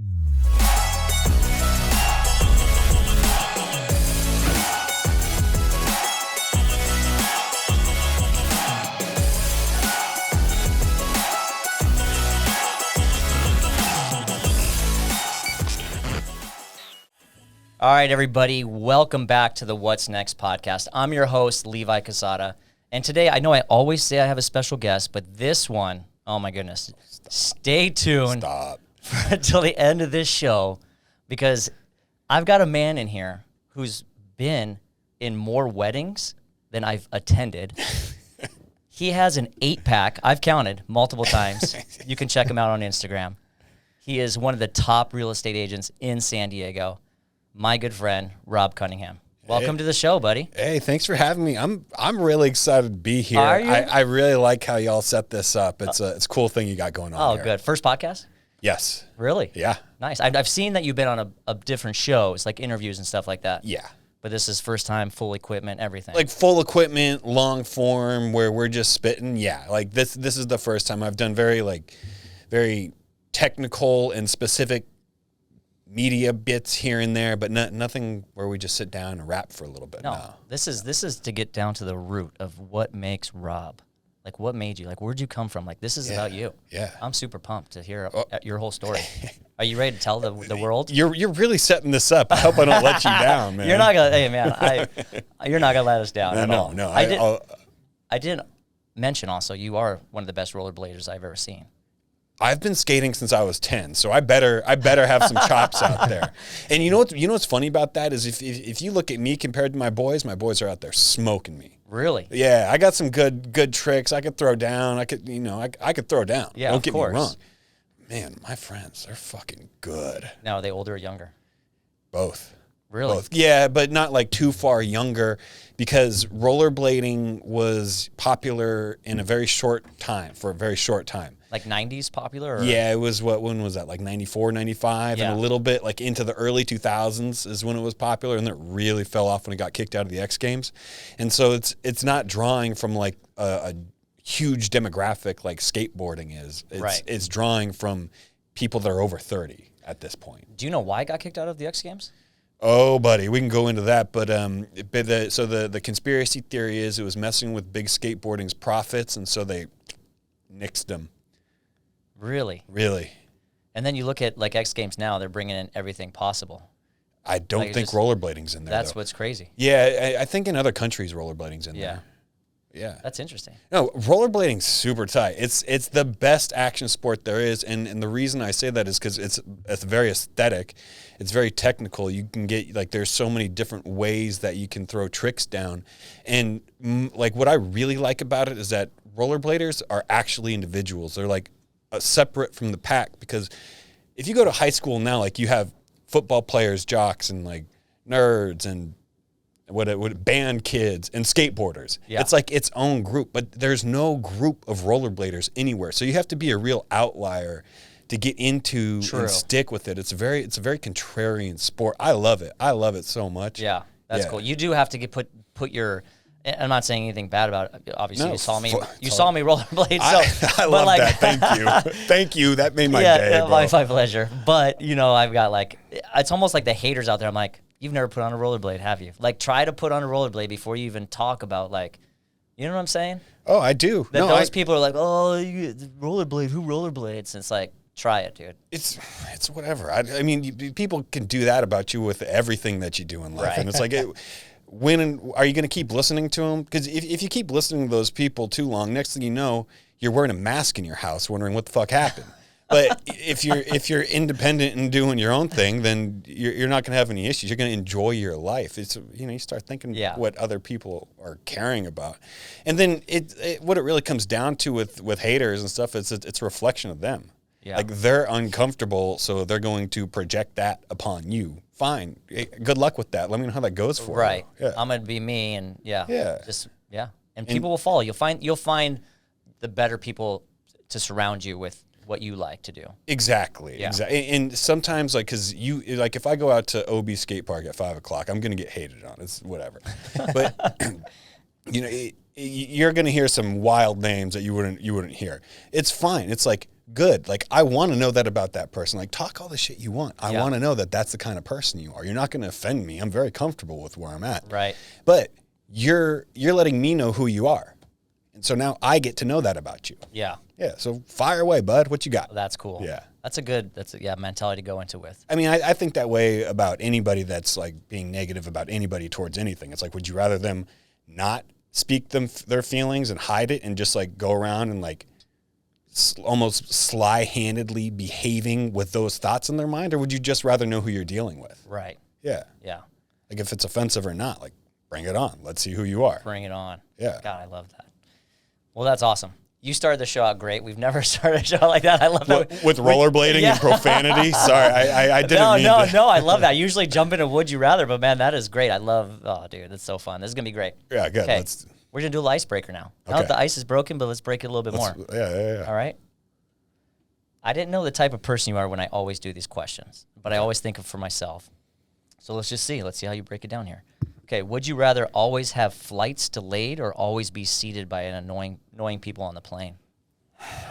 All right, everybody, welcome back to the What's Next podcast. I'm your host, Levi Casada, and today, I know I always say I have a special guest, but this one, oh my goodness, stay tuned until the end of this show, because I've got a man in here who's been in more weddings than I've attended. He has an 8-pack. I've counted multiple times. You can check him out on Instagram. He is one of the top real estate agents in San Diego. My good friend, Rob Cunningham. Welcome to the show, buddy. Hey, thanks for having me. I'm really excited to be here. Are you? I really like how y'all set this up. It's a cool thing you got going on here. Oh, good. First podcast? Yes. Really? Yeah. Nice. I've seen that you've been on a different shows, like interviews and stuff like that. Yeah. But this is first time, full equipment, everything. Like full equipment, long form, where we're just spitting. Yeah. Like this is the first time I've done very technical and specific media bits here and there, but nothing where we just sit down and rap for a little bit. No. This is to get down to the root of what makes Rob. Like, what made you? Like, where'd you come from? Like, this is about you. Yeah. I'm super pumped to hear your whole story. Are you ready to tell the world? You're really setting this up. I hope I don't let you down, man. You're not gonna. Hey, man, you're not gonna let us down at all. No. I didn't mention also you are one of the best rollerbladers I've ever seen. I've been skating since I was 10, so I better have some chops out there. And you know what's funny about that is if you look at me compared to my boys are out there smoking me. Really? Yeah, I got some good tricks. I could throw down. I could throw down. Yeah, Don't get me wrong. Man, my friends, they're fucking good. Now, are they older or younger? Both. Really? Both. Yeah, but not like too far younger, because rollerblading was popular in a very short time. Like 90s popular? Or? Yeah, it was when was that? Like 94, 95, Yeah. and a little bit like into the early 2000s is when it was popular, and then it really fell off when it got kicked out of the X Games. And so it's not drawing from like a huge demographic like skateboarding is. It's drawing from people that are over 30 at this point. Do you know why it got kicked out of the X Games? Oh, buddy, we can go into that, but the conspiracy theory is it was messing with big skateboarding's profits, and so they nixed them. Really? Really. And then you look at like X Games now; they're bringing in everything possible. I don't think rollerblading's in there. That's though. What's crazy. Yeah, I think in other countries rollerblading's in there. Yeah. That's interesting. No, rollerblading's super tight. It's the best action sport there is, and the reason I say that is because it's very aesthetic. It's very technical. You can get, like, there's so many different ways that you can throw tricks down. And, like, what I really like about it is that rollerbladers are actually individuals. They're, like, separate from the pack, because if you go to high school now, like, you have football players, jocks, and, like, nerds, and what band kids and skateboarders. Yeah. It's like its own group, but there's no group of rollerbladers anywhere. So you have to be a real outlier to get into and stick with it. It's a very contrarian sport. I love it. I love it so much. Yeah, that's cool. You do have to put your. I'm not saying anything bad about it. Obviously, you saw me rollerblade. So I love that. Thank you. That made my day, bro. My pleasure. But I've got like, it's almost like the haters out there. I'm like, you've never put on a rollerblade, have you? Like, try to put on a rollerblade before you even talk about, like, you know what I'm saying? Oh, I do. Those people are like, oh, rollerblade, who rollerblades? And it's like, try it, dude. It's whatever. I mean, people can do that about you with everything that you do in life. Right. And it's like, when are you going to keep listening to them? Because if you keep listening to those people too long, next thing you know, you're wearing a mask in your house wondering what the fuck happened. But if you're independent and doing your own thing, then you're not going to have any issues. You're going to enjoy your life. It's you start thinking what other people are caring about, and then what it really comes down to with haters and stuff is it's a reflection of them. Yeah. Like, they're uncomfortable, so they're going to project that upon you. Fine, good luck with that. Let me know how that goes for you. Right. Yeah. I'm gonna be me, and and people will follow. You'll find the better people to surround you with what you like to do. Exactly. Yeah. Exactly. And sometimes, like, because if I go out to OB skate park at 5 o'clock, I'm going to get hated on. It's whatever. But, you're going to hear some wild names that you wouldn't hear. It's fine. It's like, good. Like, I want to know that about that person. Like, talk all the shit you want. I Yeah. want to know that that's the kind of person you are. You're not going to offend me. I'm very comfortable with where I'm at. Right. But you're letting me know who you are. And so now I get to know that about you. Yeah. Yeah. So fire away, bud. What you got? That's cool. Yeah. That's a mentality to go into with. I mean, I think that way about anybody that's like being negative about anybody towards anything. It's like, would you rather them not speak their feelings and hide it and just like go around and like almost sly-handedly behaving with those thoughts in their mind? Or would you just rather know who you're dealing with? Right. Yeah. Yeah. Like if it's offensive or not, like bring it on. Let's see who you are. Bring it on. Yeah. God, I love that. Well, that's awesome. You started the show out great. We've never started a show like that. I love that. With rollerblading and profanity? Sorry, I didn't mean to. No, I love that. I usually jump into Would You Rather, but man, that is great. Dude, that's so fun. This is going to be great. Yeah, good. Okay, we're going to do a little icebreaker now. Now that the ice is broken, but let's break it a little bit more. Yeah. All right? I didn't know the type of person you are when I always do these questions, but I always think of for myself. So let's just see. Let's see how you break it down here. Okay, would you rather always have flights delayed or always be seated by an annoying people on the plane?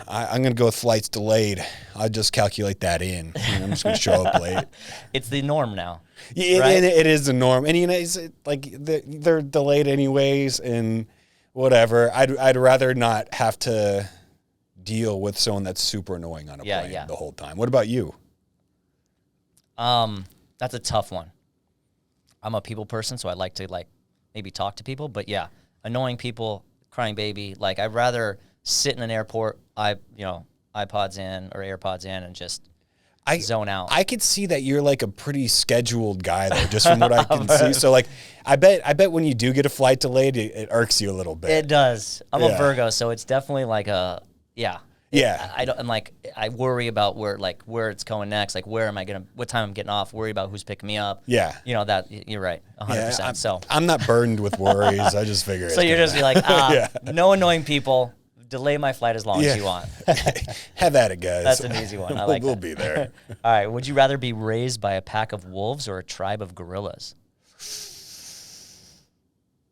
I'm going to go with flights delayed. I'll just calculate that in. I'm just going to show up late. It's the norm now. Yeah, right? it is the norm. And, you know, it's like they're delayed anyways and whatever. I'd rather not have to deal with someone that's super annoying on a plane the whole time. What about you? That's a tough one. I'm a people person, so I like to maybe talk to people. But yeah, annoying people, crying baby. Like I'd rather sit in an airport, iPods in or AirPods in, and just zone out. I could see that you're like a pretty scheduled guy though, just from what I can see. So like, I bet when you do get a flight delayed, it irks you a little bit. It does. I'm a Virgo, so it's definitely like I worry about where it's going next. Like what time I'm getting off, worry about who's picking me up. Yeah. You know, that you're right. 100%. Yeah, So I'm not burdened with worries. I just figure so you're just be like, no annoying people, delay my flight as long as you want. Have at it, guys. That's an easy one. I like We'll that. be there. All right. Would you rather be raised by a pack of wolves or a tribe of gorillas?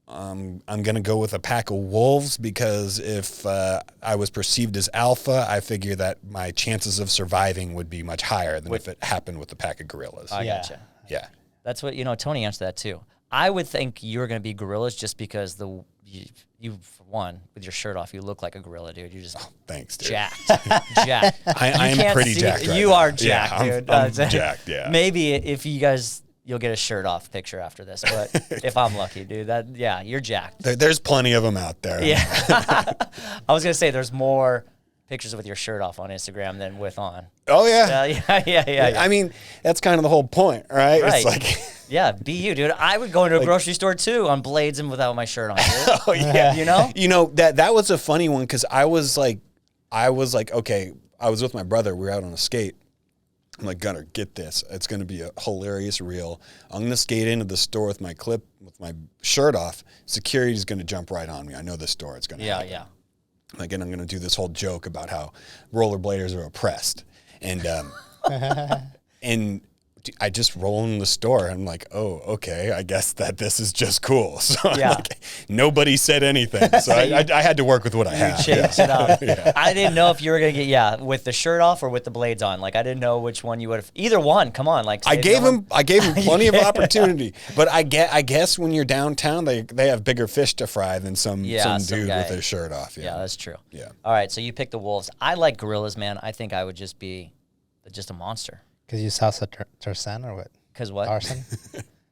I'm going to go with a pack of wolves because if I was perceived as alpha, I figure that my chances of surviving would be much higher than if it happened with a pack of gorillas. I gotcha. Yeah. That's what, Tony answered that too. I would think you're going to be gorillas just because you for one, with your shirt off, you look like a gorilla, dude. You're just thanks, dude. jacked. Jacked. I am pretty jacked right You now. are jacked, dude. I'm jacked, yeah. Maybe if you guys... You'll get a shirt off picture after this, but if I'm lucky, dude, you're jacked. There's plenty of them out there. Yeah. I was going to say there's more pictures with your shirt off on Instagram than with on. Oh, yeah. Yeah. I mean, that's kind of the whole point, right? Right. It's like... Yeah, be you, dude. I would go into a grocery store, too, on Blades and without my shirt on, dude. Oh, yeah. You know? That was a funny one because I was like, okay, I was with my brother. We were out on a skate. I'm like, Gunner, get this. It's going to be a hilarious reel. I'm going to skate into the store with my shirt off. Security's going to jump right on me. I know this store. It's going to happen. Like, and I'm going to do this whole joke about how rollerbladers are oppressed. And and I just roll in the store. I'm like, oh, okay. I guess that this is just cool. So nobody said anything. So I had to work with what I had. Changed it up. I didn't know if you were going to get, with the shirt off or with the blades on. Like, I didn't know which one you would have. Either one. Come on. Like, I gave him plenty of opportunity. But I guess when you're downtown, they have bigger fish to fry than some dude with his shirt off. Yeah, that's true. Yeah. All right. So you pick the wolves. I like gorillas, man. I think I would just be a monster. Because you saw Tarzan or what? Because what? Tarzan?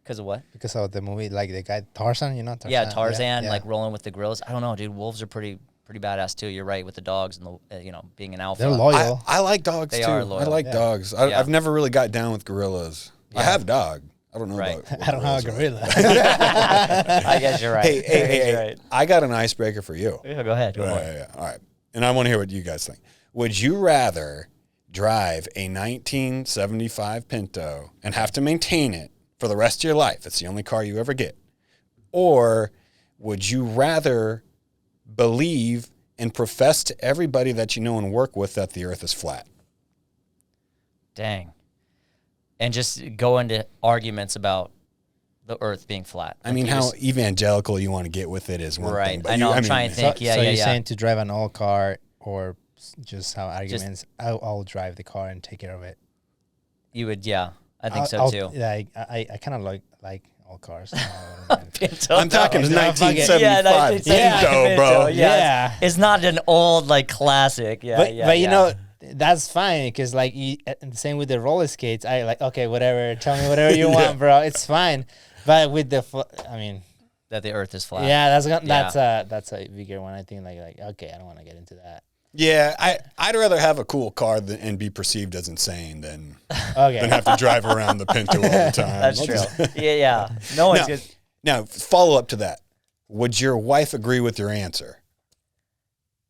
Because of what? Because of the movie, like the guy Tarzan, Tarzan? Yeah, Tarzan, like rolling with the gorillas. I don't know, dude. Wolves are pretty badass too. You're right with the dogs and the being an alpha. They're loyal. I like dogs too. They are loyal. I like dogs. I've never really got down with gorillas. Yeah. I have a dog. I don't know about. I don't have a gorilla. I guess you're right. Hey, right. I got an icebreaker for you. Yeah, go ahead. Yeah. All right, and I want to hear what you guys think. Would you rather drive a 1975 Pinto and have to maintain it for the rest of your life? It's the only car you ever get. Or would you rather believe and profess to everybody that you know and work with that the earth is flat? Dang. And just go into arguments about the earth being flat. I mean, how evangelical you want to get with it is one thing. Right. I know. I'm trying to think. So you're saying to drive an old car or just have arguments, I'll drive the car and take care of it. You would, yeah. I think so I'll- too. Like I kind of like all cars. Pinto, I'm talking no. 1975 Yeah, Pinto, bro. Yeah. It's not an old like classic. Yeah, but you know, that's fine because like the same with the roller skates. I like, okay, whatever. Tell me whatever you want, bro. It's fine. But with the, I mean, that the Earth is flat. yeah, that's a bigger one. I think like okay, I don't want to get into that. Yeah, I'd rather have a cool car and be perceived as insane than Okay. have to drive around the Pinto all the time. That's true. Yeah. No one's good. Now, follow up to that. Would your wife agree with your answer?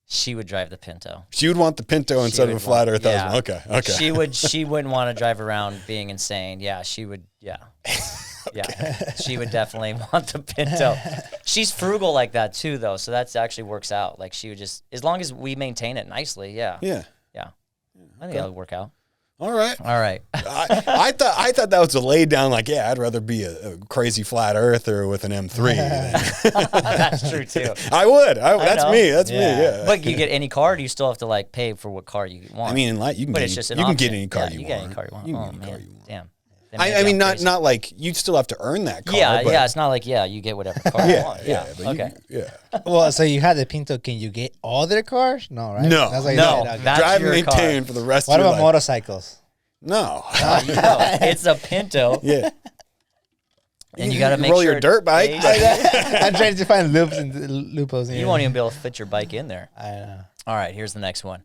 She would drive the Pinto. She would want the Pinto instead of a flat Earth husband. Yeah. Okay. She wouldn't want to drive around being insane. Yeah, she would. Yeah. Yeah, she would definitely want the Pinto. She's frugal like that too, though, so that actually works out. Like she would just, as long as we maintain it nicely, yeah. Yeah. I think that'll work out. All right. I thought that was a lay down. Like, yeah, I'd rather be a crazy flat earther with an M3. That's true too. I would. That's know. me. That's me. Yeah. But you get any car? Do you still have to like pay for what car you want? I mean, in life, you can but get it's just an you can option. get any car you get want. any car you want. You can Oh get any man, car you want. damn. I mean, not like you still have to earn that car. Yeah, but it's not like you get whatever car you want. Yeah, but okay. Well, so you had the Pinto. Can you get other cars? No, right? No. That's what you No, said, okay. that's Drive and your maintain car. for the rest What of your about life. motorcycles? No. No, it's a Pinto. Yeah. And you got to make roll sure your dirt bike. I'm trying to find loops and loopholes. In you here. won't even be able to fit your bike in there. I know. All right, here's the next one.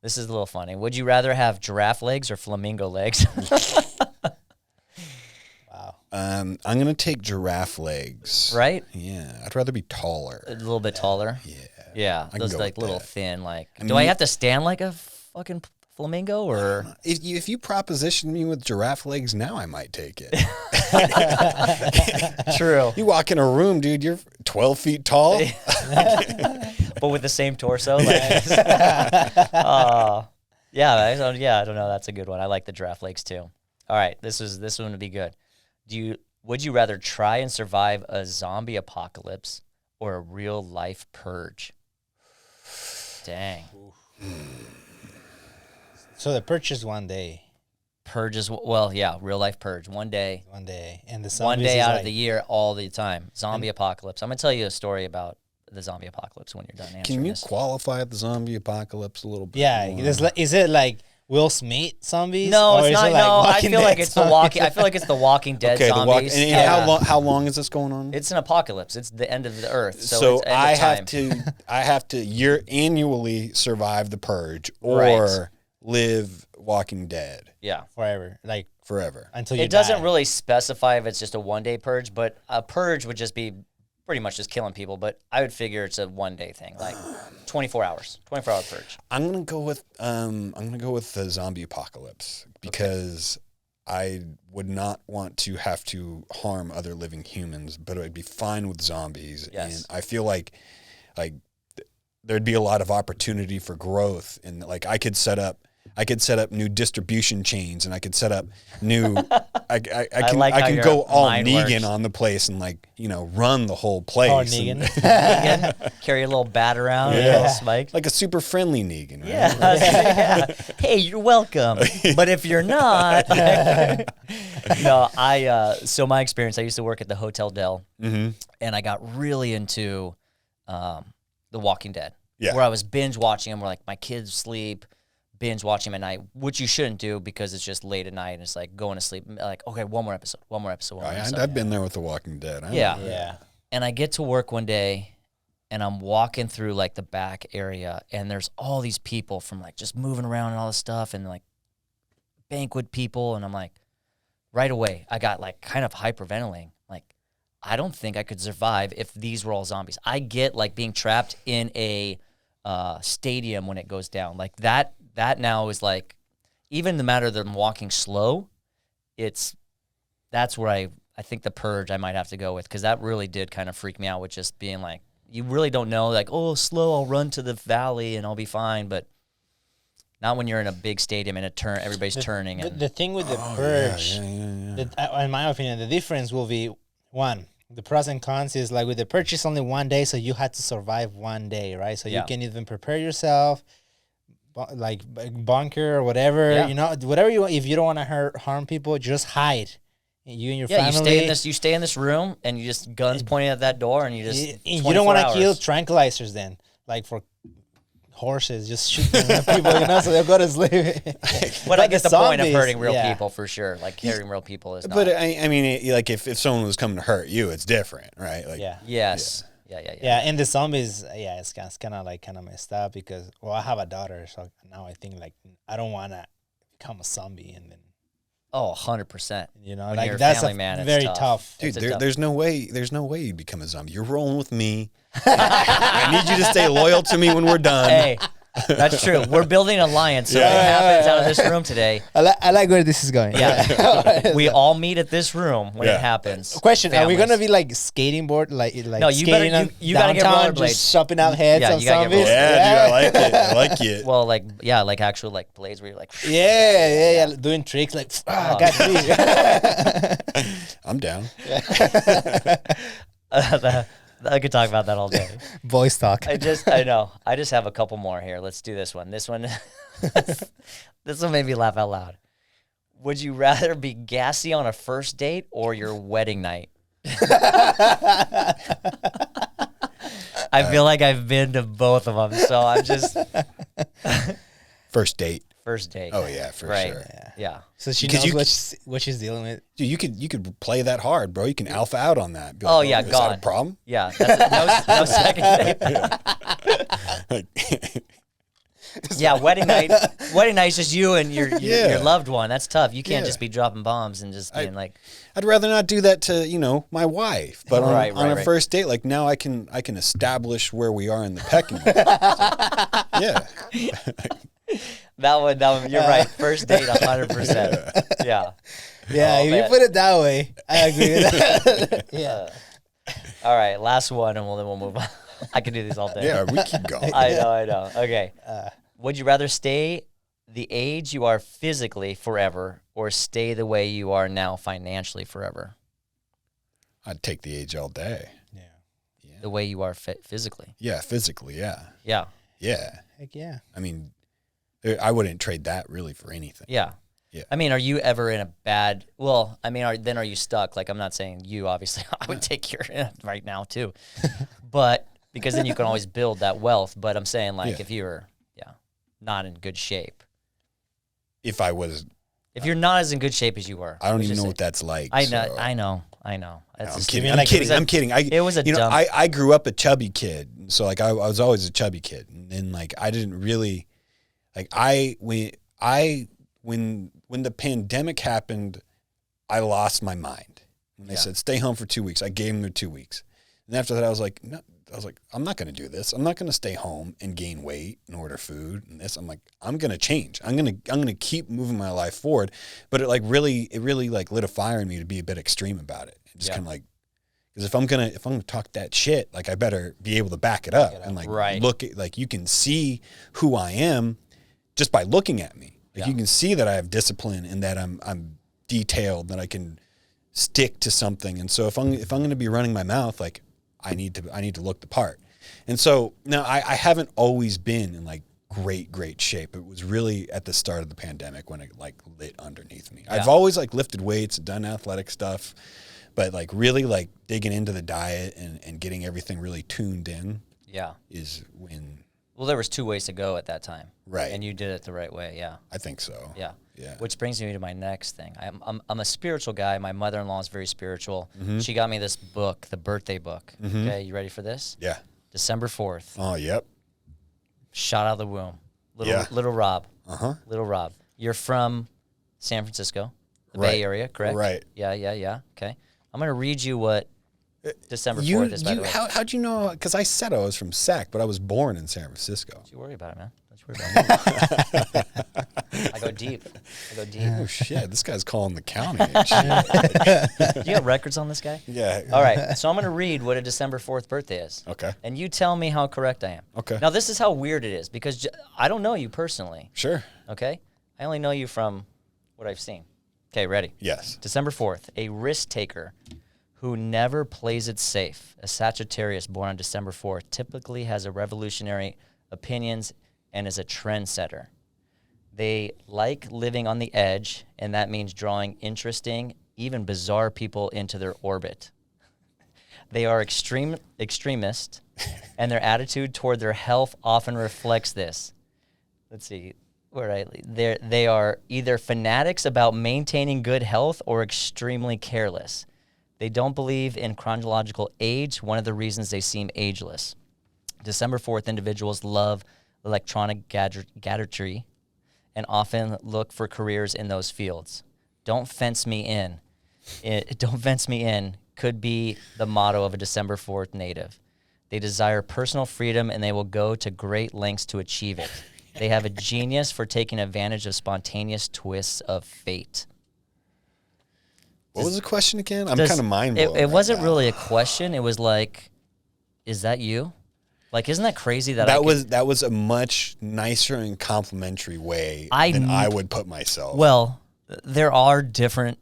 This is a little funny. Would you rather have giraffe legs or flamingo legs? Wow. I'm gonna take giraffe legs. Right? Yeah. I'd rather be taller. A little bit taller. Yeah. Yeah, can those go like with little that. thin. Like, I do I mean- have to stand like a fucking flamingo or? If you proposition me with giraffe legs now, I might take it. True. You walk in a room, dude, you're 12 feet tall. But with the same torso. Like, I don't know. That's a good one. I like the giraffe legs too. All right, this one would be good. Would you rather try and survive a zombie apocalypse or a real life purge? Dang. So the purge is one day. Purge is real life purge. One day And the one zombies day is out like, of the year, all the time. Zombie apocalypse. I'm gonna tell you a story about the zombie apocalypse when you're done answering Can you this. qualify the zombie apocalypse a little bit? Yeah, more? is it like Will Smith zombies? No, Or it's is not. it like No, I Walking feel Dead like it's the zombies? Walking. I feel like it's the Walking Dead Okay, zombies. and Yeah. how long is this going on? It's an apocalypse. It's the end of the earth. So, So it's end I of time. have to annually survive the purge or Right. live Walking Dead Yeah. Forever, like forever. until you It doesn't die. really specify if it's just a one-day purge, but a purge would just be pretty much just killing people. But I would figure it's a one-day thing, like 24 hours, 24-hour purge. I'm gonna go with the zombie apocalypse because I would not want to have to harm other living humans, but I'd be fine with zombies. Yes. And I feel like there'd be a lot of opportunity for growth, and like I could set up new distribution chains, and I could set up new. I like how can your go all mind Negan works. on the place and run the whole place. Oh, and- Negan. Again, carry a little bat around, a little spike. like a super friendly Negan, right? Yeah. Hey, you're welcome. But if you're not, no. So my experience, I used to work at the Hotel Del, and I got really into The Walking Dead. Yeah. Where I was binge watching them, where like my kids sleep, binge watching them at night, which you shouldn't do because it's just late at night and it's like going to sleep. Like, okay, one more episode. I've been there with The Walking Dead. Yeah. Yeah. And I get to work one day and I'm walking through like the back area and there's all these people from like just moving around and all this stuff and like banquet people. And I'm like, right away, I got like kind of hyperventilating. Like, I don't think I could survive if these were all zombies. I get like being trapped in a stadium when it goes down. Like that now is like, even the matter that I'm walking slow, that's where I think the purge I might have to go with, because that really did kind of freak me out with just being like, you really don't know, like, oh, slow, I'll run to the valley and I'll be fine, but not when you're in a big stadium and everybody's turning. The, And the thing with the purge, in my opinion, the difference will be one. The pros and cons is like with the purge is only one day, so you had to survive one day, right? So Yeah. you can even prepare yourself, bunker or whatever. Yeah. You know, whatever you want. If you don't want to harm people, just hide. You and your Yeah, family. you stay in this room, and you just guns pointing at that door, and you just You don't want to 24 kill hours. tranquilizers then, like for horses, just shoot them at people, you know, so they'll go to sleep. But I get the point of zombies, hurting real yeah. people for sure. Like hurting real people is not. But I mean, like if someone was coming to hurt you, it's different, right? Like, Yeah. yes. Yeah. Yeah, and the zombies, it's kind of messed up because, well, I have a daughter, so now I think like I don't want to become a zombie, and then Oh, 100%. you know, When like you're a that's family man, it's very tough. tough. dude, It's a there's no way you'd become a zombie. You're rolling with me. I need you to stay loyal to me when we're done. Hey, that's true. We're building an alliance. So if it happens out of this room today, I like where this is going. yeah, we all meet at this room when Yeah. it happens. Question: Are we Families. gonna be like skating board, like No, you better- skating on you gotta get downtown, rollerblades. just chopping out heads Yeah, on you gotta get zombies? Yeah, dude, I like it. I like it. Well, like actual like blades where you're like, Yeah, doing tricks like Oh. got me. I'm down. I could talk about that all day. Voice talk. I know. I just have a couple more here. Let's do this one. This one made me laugh out loud. Would you rather be gassy on a first date or your wedding night? I feel like I've been to both of them, so I'm just First date. first date. Oh yeah, for Right. sure. Yeah. So she Because knows you- what she's dealing with. Dude, you could play that hard, bro. You can alpha out on that. Be Oh, like, yeah, is that gone. a problem? Yeah. That's no second date. Yeah, wedding night. Wedding night is just you and your Yeah. loved one. That's tough. You can't Yeah. just be dropping bombs and just being like, I'd rather not do that to my wife, but on, Right, on a right. first date, like now I can establish where we are in the pecking order. Yeah, that one. You're right. First date, 100%. Yeah. Yeah, Oh, if man. you put it that way, I agree with that. Yeah. All right, last one, and then we'll move on. I can do these all day. yeah, we keep going. I know. Okay. Would you rather stay the age you are physically forever or stay the way you are now financially forever? I'd take the age all day. The way you are physically. Yeah, physically, yeah, Yeah. yeah. Heck yeah. I mean, I wouldn't trade that really for anything. Yeah. Yeah. I mean, are you ever in a bad? Well, I mean, are you stuck? Like, I'm not saying you. Obviously, I would take your right now too, but because then you can always build that wealth. But I'm saying, like, Yeah. if you're, not in good shape. If I was, If you're not as in good shape as you were, I don't let's even just know say- what that's like. I so- know. That's No, I'm just- kidding. mean I'm like it kidding. was a- I'm kidding. it was a dumb. I grew up a chubby kid, so like I was always a chubby kid, and like I didn't really, like when the pandemic happened, I lost my mind. When they said stay home for 2 weeks, I gave them their 2 weeks, and after that I was like, no, I'm not going to do this. I'm not going to stay home and gain weight and order food and this. I'm like, I'm going to change. I'm going to keep moving my life forward. But it really like lit a fire in me to be a bit extreme about it. Just kind of like, because if I'm gonna talk that shit, like I better be able to back it up and like Right. look at, like you can see who I am just by looking at me. Like you can see that I have discipline and that I'm detailed, that I can stick to something. And so if I'm going to be running my mouth, like I need to look the part. And so now I haven't always been in like great shape. It was really at the start of the pandemic when it like lit underneath me. I've always like lifted weights, done athletic stuff, but like really like digging into the diet and getting everything really tuned in Yeah. is when, Well, there was 2 ways to go at that time. Right. And you did it the right way. Yeah. I think so. Yeah. Yeah. Which brings me to my next thing. I'm a spiritual guy. My mother-in-law is very spiritual. She got me this book, the birthday book. Okay, you ready for this? Yeah. December 4th. Oh, yep. Shot out of the womb. Yeah. Little Rob. Uh-huh. Little Rob. You're from San Francisco, the Right. Bay Area, correct? Right. Yeah. Okay. I'm going to read you what December 4th You is, by the way. how'd you know? Because I said I was from Sac, but I was born in San Francisco. Don't you worry about it, man. Don't you worry about it. I go deep. Oh shit! This guy's calling the county. And shit. Do you have records on this guy? Yeah. All right. So I'm going to read what a December 4th birthday is. Okay. And you tell me how correct I am. Okay. Now, this is how weird it is because I don't know you personally, Sure. okay? I only know you from what I've seen. Okay, ready? Yes. December 4th, a risk taker who never plays it safe. A Sagittarius born on December 4th typically has a revolutionary opinions and is a trendsetter. They like living on the edge, and that means drawing interesting, even bizarre people into their orbit. They are extremist, and their attitude toward their health often reflects this. Let's see, they are either fanatics about maintaining good health or extremely careless. They don't believe in chronological age, one of the reasons they seem ageless. December 4th, individuals love electronic gadgetry and often look for careers in those fields. Don't fence me in. Don't fence me in could be the motto of a December 4th native. They desire personal freedom, and they will go to great lengths to achieve it. They have a genius for taking advantage of spontaneous twists of fate. What was the question again? I'm kind of mind blown. It wasn't really a question. It was like, is that you? Like, isn't that crazy that was a much nicer and complimentary way than I would put myself. Well, there are different.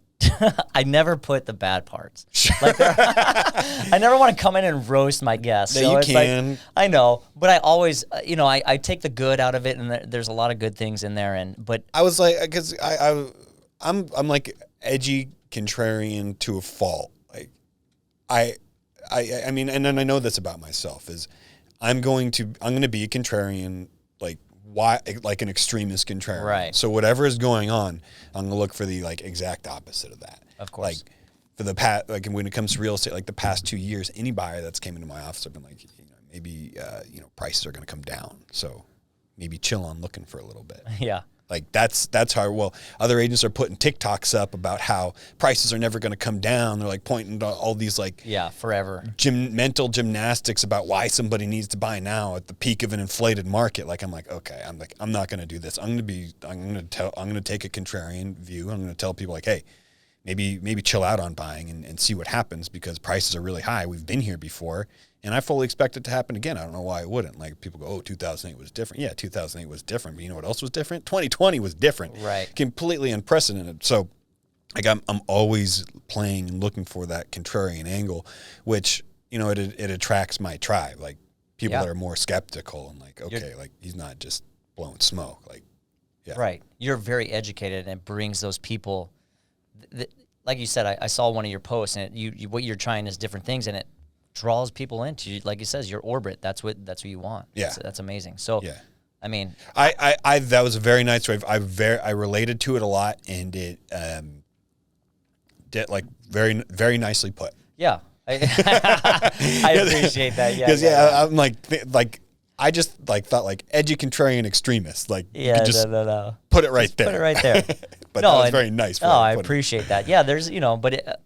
I never put the bad parts. Like, I never want to come in and roast my guests. No, you can. Like, I know, but I always, I take the good out of it, and there's a lot of good things in there. But I was like, because I'm like edgy contrarian to a fault. Like, I mean, and then I know this about myself is I'm going to be a contrarian, like an extremist contrarian. Right. So whatever is going on, I'm gonna look for the exact opposite of that. Of course. Like for the past, when it comes to real estate, like the past 2 years, any buyer that's came into my office, I've been like, maybe prices are gonna come down, so maybe chill on looking for a little bit. Yeah. Like that's how other agents are putting TikToks up about how prices are never going to come down. They're like pointing to all these forever mental gymnastics about why somebody needs to buy now at the peak of an inflated market. Like I'm like, okay, I'm not going to do this. I'm going to take a contrarian view. I'm going to tell people like, hey, maybe chill out on buying and see what happens because prices are really high. We've been here before. And I fully expect it to happen again. I don't know why it wouldn't. Like people go, oh, 2008 was different. Yeah, 2008 was different. But you know what else was different? 2020 was different. Right. Completely unprecedented. So like I'm always playing and looking for that contrarian angle, which, it attracts my tribe. Like people that are more skeptical and like, okay, like he's not just blowing smoke. Like, yeah. Right. You're very educated, and it brings those people. Like you said, I saw one of your posts, and what you're trying is different things, and it draws people into you, like you says, your orbit. That's what you want. Yeah, that's amazing. So yeah, I mean, I that was a very nice way. I related to it a lot, and it did very very nicely put. Yeah, I appreciate that. Yeah, because I'm like I just thought edgy contrarian extremist. Like you could just put it right just there. Put it right there. But that was very nice. I appreciate that. Yeah, there's but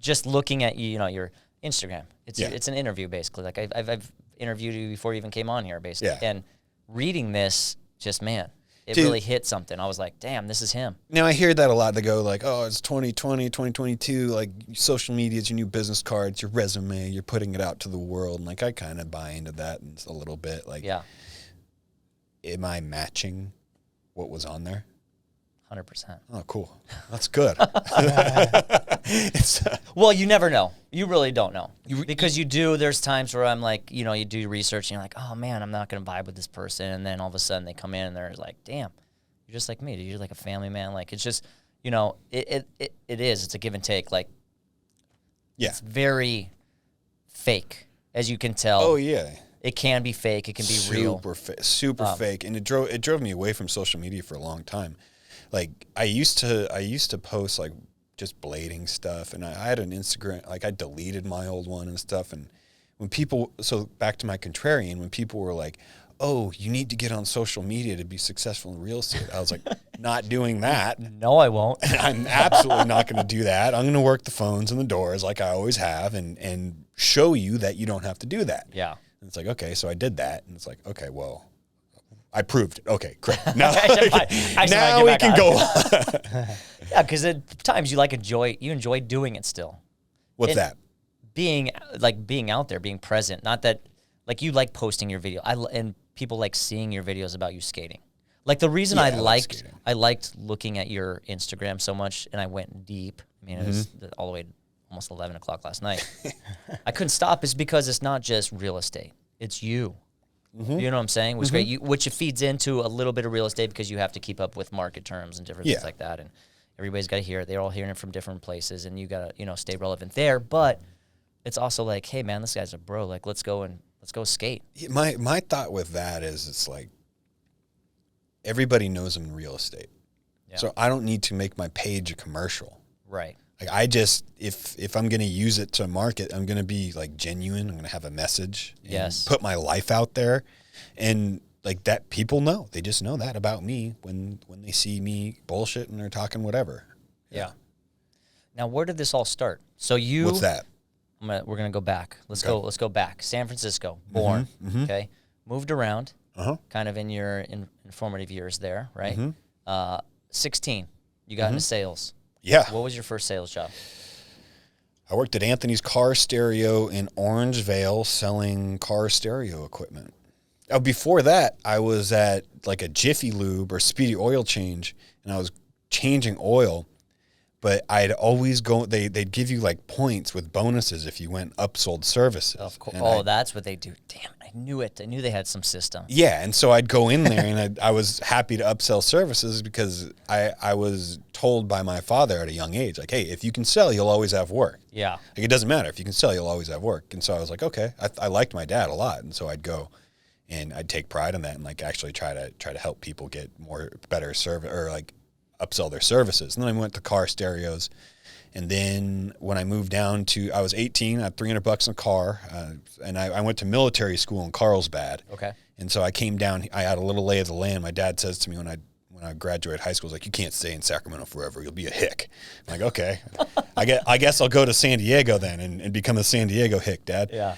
just looking at your Instagram. It's an interview basically. Like I've interviewed you before you even came on here basically. Yeah. And reading this, it really hit something. I was like, damn, this is him. Now I hear that a lot. They go like, oh, it's 2020, 2022. Like social media is your new business card. It's your resume. You're putting it out to the world. And like I kind of buy into that a little bit. Like, yeah. Am I matching what was on there? 100%. Oh, cool. That's good. Well, you never know. You really don't know. Because there's times where I'm like, you do research and you're like, oh man, I'm not going to vibe with this person. And then all of a sudden they come in and they're like, damn, you're just like me. Dude. You're like a family man. Like, it's just, it is. It's a give and take. Like, it's very fake, as you can tell. Oh, yeah. It can be fake. It can be real. Super fake. And it drove me away from social media for a long time. Like I used to post like just blading stuff, and I had an Instagram, like I deleted my old one and stuff. And so back to my contrarian, when people were like, oh, you need to get on social media to be successful in real estate, I was like, not doing that. No, I won't. I'm absolutely not going to do that. I'm going to work the phones and the doors like I always have, and show you that you don't have to do that. Yeah. And it's like, okay, so I did that, and it's like, okay, well, I proved it. Okay, great. Now, now we can go on. Yeah, because at times you enjoy doing it still. What's that? Being out there, being present. Not that, like, you like posting your video. And people like seeing your videos about you skating. Like, the reason I liked looking at your Instagram so much, and I went deep. I mean, it was all the way almost 11 o'clock last night. I couldn't stop. Is because it's not just real estate. It's you. You know what I'm saying? Was great, which it feeds into a little bit of real estate because you have to keep up with market terms and different things like that. And everybody's got to hear it. They're all hearing it from different places, and you got to, stay relevant there. But it's also like, hey, man, this guy's a bro. Like, let's go skate. My thought with that is it's like everybody knows I'm in real estate. Yeah. So I don't need to make my page a commercial. Right. Like I just, if I'm going to use it to market, I'm going to be like genuine. I'm going to have a message. And put my life out there. And like that, people know. They just know that about me when they see me bullshitting or talking whatever. Yeah. Now, where did this all start? So What's that? We're gonna go back. Let's go back. San Francisco, born. Okay, moved around. Kind of in your informative years there, right? 16, you got into sales. Yeah. What was your first sales job? I worked at Anthony's Car Stereo in Orangevale selling car stereo equipment. Before that, I was at like a Jiffy Lube or Speedy Oil Change, and I was changing oil. But I'd always go, they'd give you like points with bonuses if you went upsold services. Of course. That's what they do. Damn it, I knew it. I knew they had some system. Yeah, and so I'd go in there and I was happy to upsell services because I was told by my father at a young age, like, hey, if you can sell, you'll always have work. Yeah. Like it doesn't matter. If you can sell, you'll always have work. And so I was like, okay, I liked my dad a lot. And so I'd go and I'd take pride in that and like actually try to help people get better service or like upsell their services. And then I went to car stereos. And then when I moved down I was 18, I had $300 in a car. And I went to military school in Carlsbad. Okay. And so I came down, I had a little lay of the land. My dad says to me when I graduated high school, he's like, you can't stay in Sacramento forever. You'll be a hick. I'm like, okay, I guess I'll go to San Diego then and become a San Diego hick, Dad. Yeah.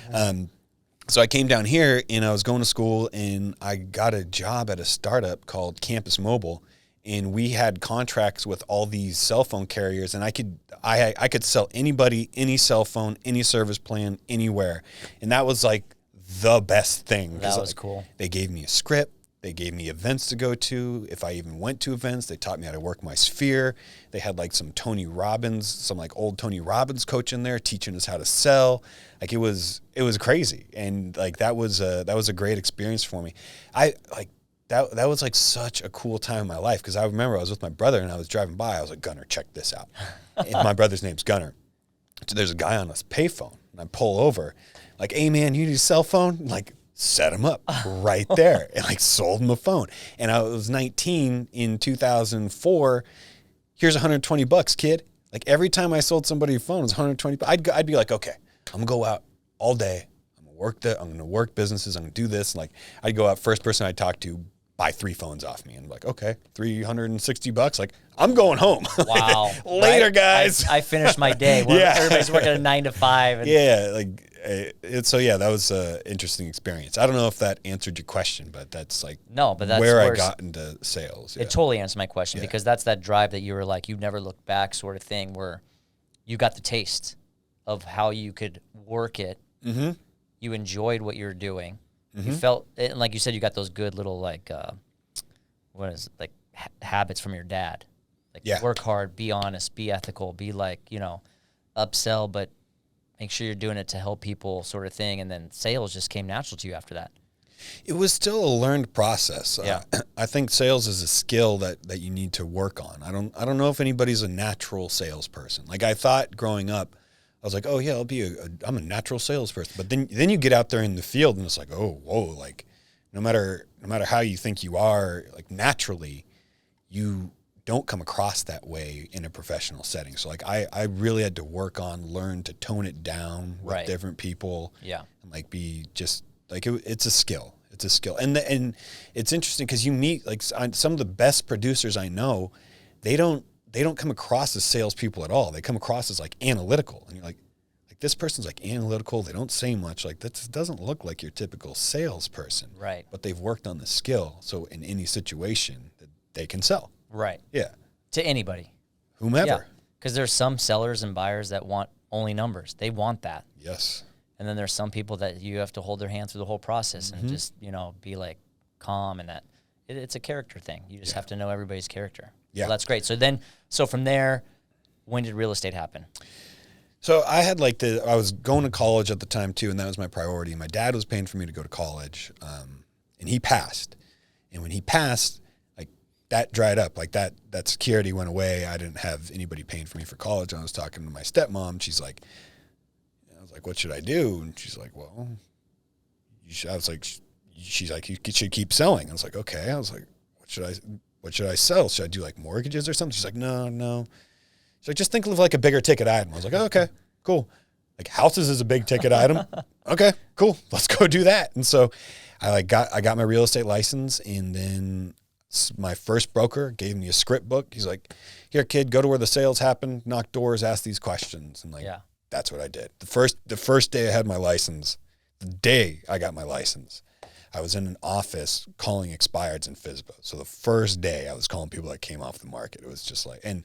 So I came down here and I was going to school and I got a job at a startup called Campus Mobile. And we had contracts with all these cell phone carriers, and I could sell anybody, any cell phone, any service plan, anywhere. And that was like the best thing. That was cool. They gave me a script. They gave me events to go to. If I even went to events, they taught me how to work my sphere. They had like some old Tony Robbins coach in there teaching us how to sell. Like it was crazy. And like that was a great experience for me. That was like such a cool time in my life because I remember I was with my brother and I was driving by. I was like, Gunner, check this out. And my brother's name's Gunner. So there's a guy on this payphone and I pull over like, hey man, you need a cell phone? Like set him up right there and like sold him a phone. And I was 19 in 2004. Here's $120, kid. Like every time I sold somebody a phone, it was $120. I'd be like, okay, I'm gonna go out all day. I'm gonna work businesses. I'm gonna do this. Like I'd go out, first person I talk to, buy 3 phones off me. And I'm like, okay, $360. Like, I'm going home. Wow. Later, guys. I finished my day. Everybody's working a 9 to 5. And that was an interesting experience. I don't know if that answered your question, but that's like that's where I got into sales. It totally answered my question because that's that drive that you were like, you never looked back sort of thing where you got the taste of how you could work it. Mm-hmm. You enjoyed what you were doing. Mm-hmm. You felt, and like you said, you got those good little like, habits from your dad. Like work hard, be honest, be ethical, be like, upsell, but make sure you're doing it to help people sort of thing. And then sales just came natural to you after that. It was still a learned process. I think sales is a skill that you need to work on. I don't know if anybody's a natural salesperson. Like I thought growing up, I was like, oh yeah, I'm a natural salesperson. But then you get out there in the field and it's like, oh, whoa, like no matter how you think you are, like naturally, you don't come across that way in a professional setting. So like I really had to learn to tone it down with different people. Yeah. And like be just like, it's a skill. It's a skill. And it's interesting because you meet like some of the best producers I know, they don't come across as salespeople at all. They come across as like analytical. And you're like this person's like analytical. They don't say much. Like that doesn't look like your typical salesperson. Right. But they've worked on the skill. So in any situation they can sell. Right. Yeah. To anybody. Whomever. Yeah. Because there's some sellers and buyers that want only numbers. They want that. Yes. And then there's some people that you have to hold their hand through the whole process and just, be like calm and that. It's a character thing. You just have to know everybody's character. Yeah. So that's great. So from there, when did real estate happen? So I had I was going to college at the time too, and that was my priority. My dad was paying for me to go to college. And he passed. And when he passed, like that dried up. Like that security went away. I didn't have anybody paying for me for college. I was talking to my stepmom. She's like, I was like, what should I do? And she's like, well, I was like, she's like, you should keep selling. I was like, okay. I was like, what should I sell? Should I do like mortgages or something? She's like, no. She's like, just think of like a bigger ticket item. I was like, oh, okay, cool. Like houses is a big ticket item. Okay, cool. Let's go do that. And so I got my real estate license, and then my first broker gave me a script book. He's like, here, kid, go to where the sales happen, knock doors, ask these questions. And like, that's what I did. The first day I had my license, the day I got my license, I was in an office calling expireds in FSBO. So the first day I was calling people that came off the market. It was just like, and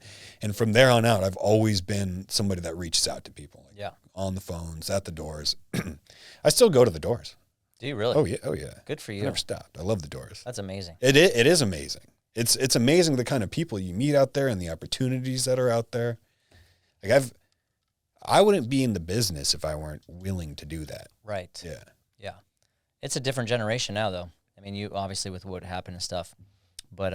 from there on out, I've always been somebody that reaches out to people. Like on the phones, at the doors. I still go to the doors. Do you really? Oh yeah. Good for you. I never stopped. I love the doors. That's amazing. It is amazing. It's amazing the kind of people you meet out there and the opportunities that are out there. Like I wouldn't be in the business if I weren't willing to do that. Right. Yeah. It's a different generation now, though. I mean, you obviously with what happened and stuff, but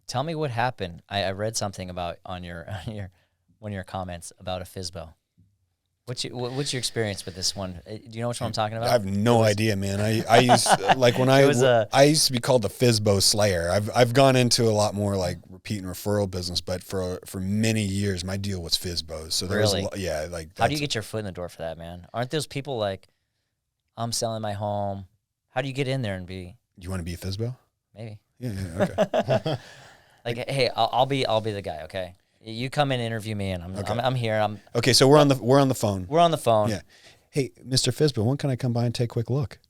tell me what happened. I read something about on your one of your comments about a FSBO. What's your experience with this one? Do you know which one I'm talking about? I have no idea, man. I used like when I used to be called the FSBO Slayer. I've gone into a lot more like repeat and referral business, but for many years my deal was FSBOs. So there really? was like how do you get your foot in the door for that, man? Aren't those people like, I'm selling my home? How do you get in there and be? You want to be a FSBO? Maybe. Yeah. Okay. Like, hey, I'll be the guy. Okay. You come in and interview me, and I'm here. Okay, so we're on the phone. We're on the phone. Yeah. Hey, Mr. FSBO, when can I come by and take a quick look?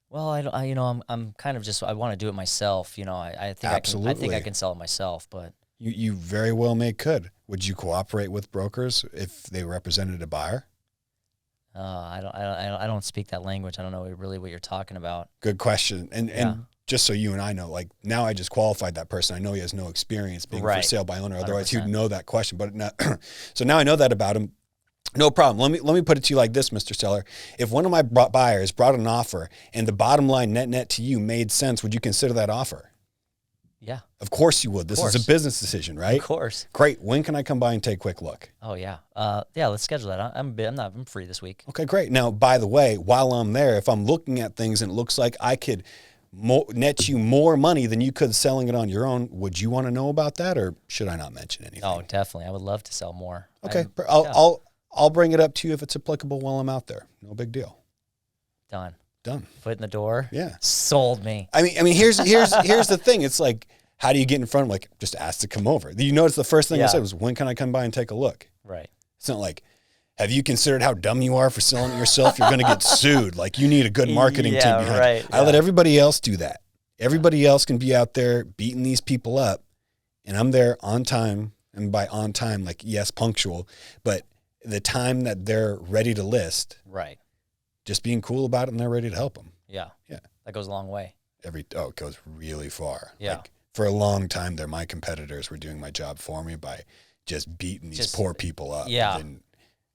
Well, I'm kind of just, I want to do it myself. I think Absolutely. I think I can sell it myself, but you very well could. Would you cooperate with brokers if they represented a buyer? I don't speak that language. I don't know really what you're talking about. Good question. And just so you and I know, like now I just qualified that person. I know he has no experience being for sale by owner. Otherwise 100%. He'd know that question. But now, so now I know that about him. No problem. Let me put it to you like this, Mr. Seller. If one of my buyers brought an offer and the bottom line net to you made sense, would you consider that offer? Yeah. Of course you would. This is a business decision, right? Of course. Great. When can I come by and take a quick look? Oh yeah. Let's schedule that. I'm free this week. Okay, great. Now, by the way, while I'm there, if I'm looking at things and it looks like I could net you more money than you could selling it on your own, would you want to know about that, or should I not mention anything? Oh, definitely. I would love to sell more. Okay. I'll bring it up to you if it's applicable while I'm out there. No big deal. Done. Foot in the door. Yeah. Sold me. I mean, here's the thing. It's like, how do you get in front of, like, just ask to come over? You notice the first thing I said was, when can I come by and take a look? Right. It's not like, have you considered how dumb you are for selling it yourself? You're going to get sued. Like, you need a good marketing team behind you. I let everybody else do that. Everybody else can be out there beating these people up, and I'm there on time. And by on time, like, yes, punctual, but the time that they're ready to list. Right. Just being cool about it, and they're ready to help them. Yeah. That goes a long way. It goes really far. Yeah. Like, for a long time there, my competitors were doing my job for me by just beating these poor people up. Yeah.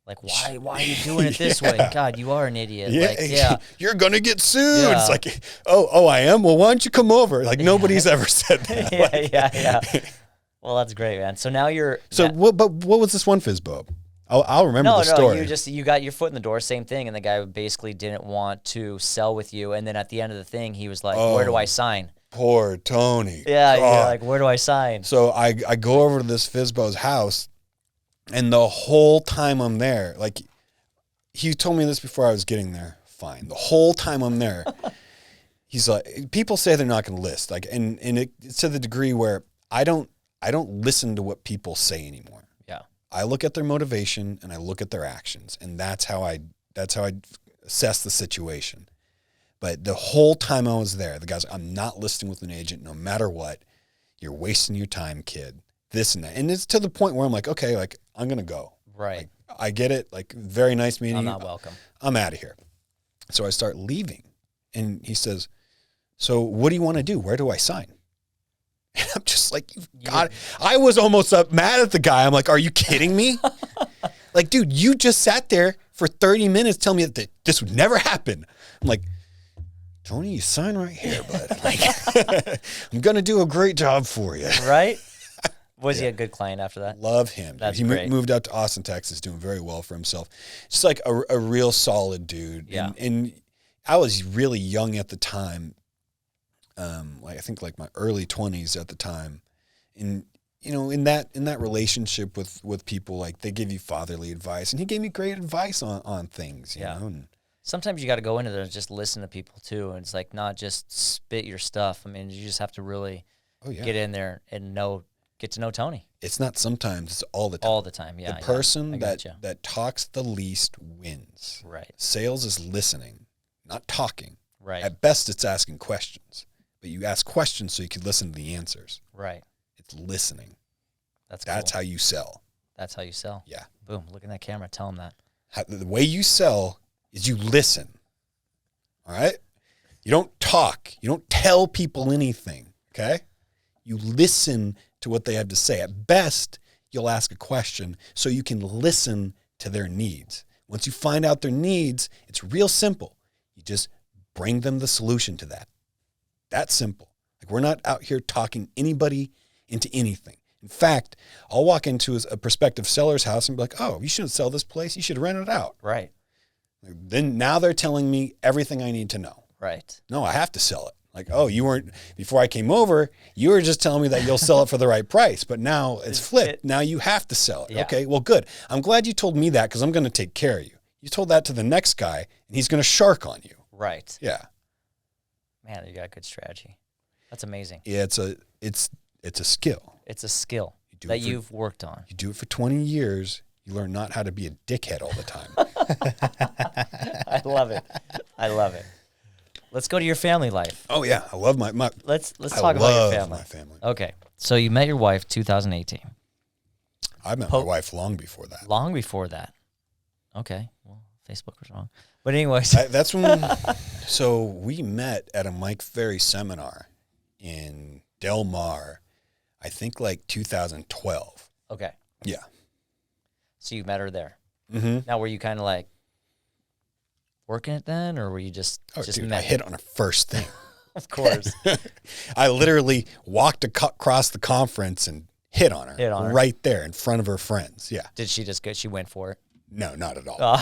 Like, why are you doing it this way? God, you are an idiot. Yeah. Like, You're going to get sued. Yeah. It's like, oh, I am? Well, why don't you come over? Like, nobody's ever said that. Yeah. Well, that's great, man. So now you're... What was this one FSBO? I'll remember the story. You got your foot in the door, same thing, and the guy basically didn't want to sell with you, and then at the end of the thing, he was like, where do I sign? Poor Tony. Yeah, you're like, where do I sign? So I go over to this FSBO's house, and the whole time I'm there, like, he told me this before I was getting there. Fine. The whole time I'm there, he's like, people say they're not going to list, like, and it's to the degree where I don't listen to what people say anymore. Yeah. I look at their motivation and I look at their actions, and that's how I assess the situation. But the whole time I was there, the guy's like, I'm not listing with an agent no matter what. You're wasting your time, kid. This and that. And it's to the point where I'm like, okay, like, I'm going to go. Right. Like, I get it. Like, very nice meeting I'm you. not welcome. I'm out of here. So I start leaving. And he says, so what do you want to do? Where do I sign? And I'm just like, I was almost mad at the guy. I'm like, are you kidding me? Like, dude, you just sat there for 30 minutes telling me that this would never happen. I'm like, Tony, you sign right here, bud. Like, I'm going to do a great job for you. Right? Was he a good client after that? Love him. That's he great. moved out to Austin, Texas, doing very well for himself. Just like a real solid dude. Yeah. And I was really young at the time. Like I think like my early 20s at the time. And you know, in that relationship with people, like they give you fatherly advice, and he gave me great advice on things, you know. And sometimes you got to go into there and just listen to people too, and it's like not just spit your stuff. I mean, you just have to really get in there and get to know Tony. It's not sometimes, it's all the time. All the time, yeah. The person that talks the least wins. Right. Sales is listening, not talking. Right. At best, it's asking questions, but you ask questions so you can listen to the answers. Right. It's listening. That's how you sell. That's how you sell. Yeah. Boom. Look in that camera. Tell him that. The way you sell is you listen. All right? You don't talk. You don't tell people anything, okay? You listen to what they have to say. At best, you'll ask a question so you can listen to their needs. Once you find out their needs, it's real simple. You just bring them the solution to that. That's simple. Like we're not out here talking anybody into anything. In fact, I'll walk into a prospective seller's house and be like, oh, you shouldn't sell this place. You should rent it out. Right. Then now they're telling me everything I need to know. Right. No, I have to sell it. Like, oh, you weren't, before I came over, you were just telling me that you'll sell it for the right price, but now it's flipped. Now you have to sell it. Yeah. Okay, well, good. I'm glad you told me that because I'm going to take care of you. You told that to the next guy and he's going to shark on you. Right. Yeah. Man, you got a good strategy. That's amazing. Yeah, it's a skill. It's a skill do that it for- you've worked on. You do it for 20 years, you learn not how to be a dickhead all the time. I love it. I love it. Let's go to your family life. Oh yeah, I love my Let's I talk about love your family. my family. Okay. So you met your wife 2018. I met my wife long before that. Long before that. Okay. Well, Facebook was wrong. But anyways. That's when, so we met at a Mike Ferry seminar in Del Mar, I think like 2012. Okay. Yeah. So you met her there. Mm-hmm. Now, were you kind of like working it then, or were you just Dude, met? I hit on her first thing. Of course. I literally walked across the conference and hit on her. Right there in front of her friends. Yeah. Did she just go? She went for it. No, not at all.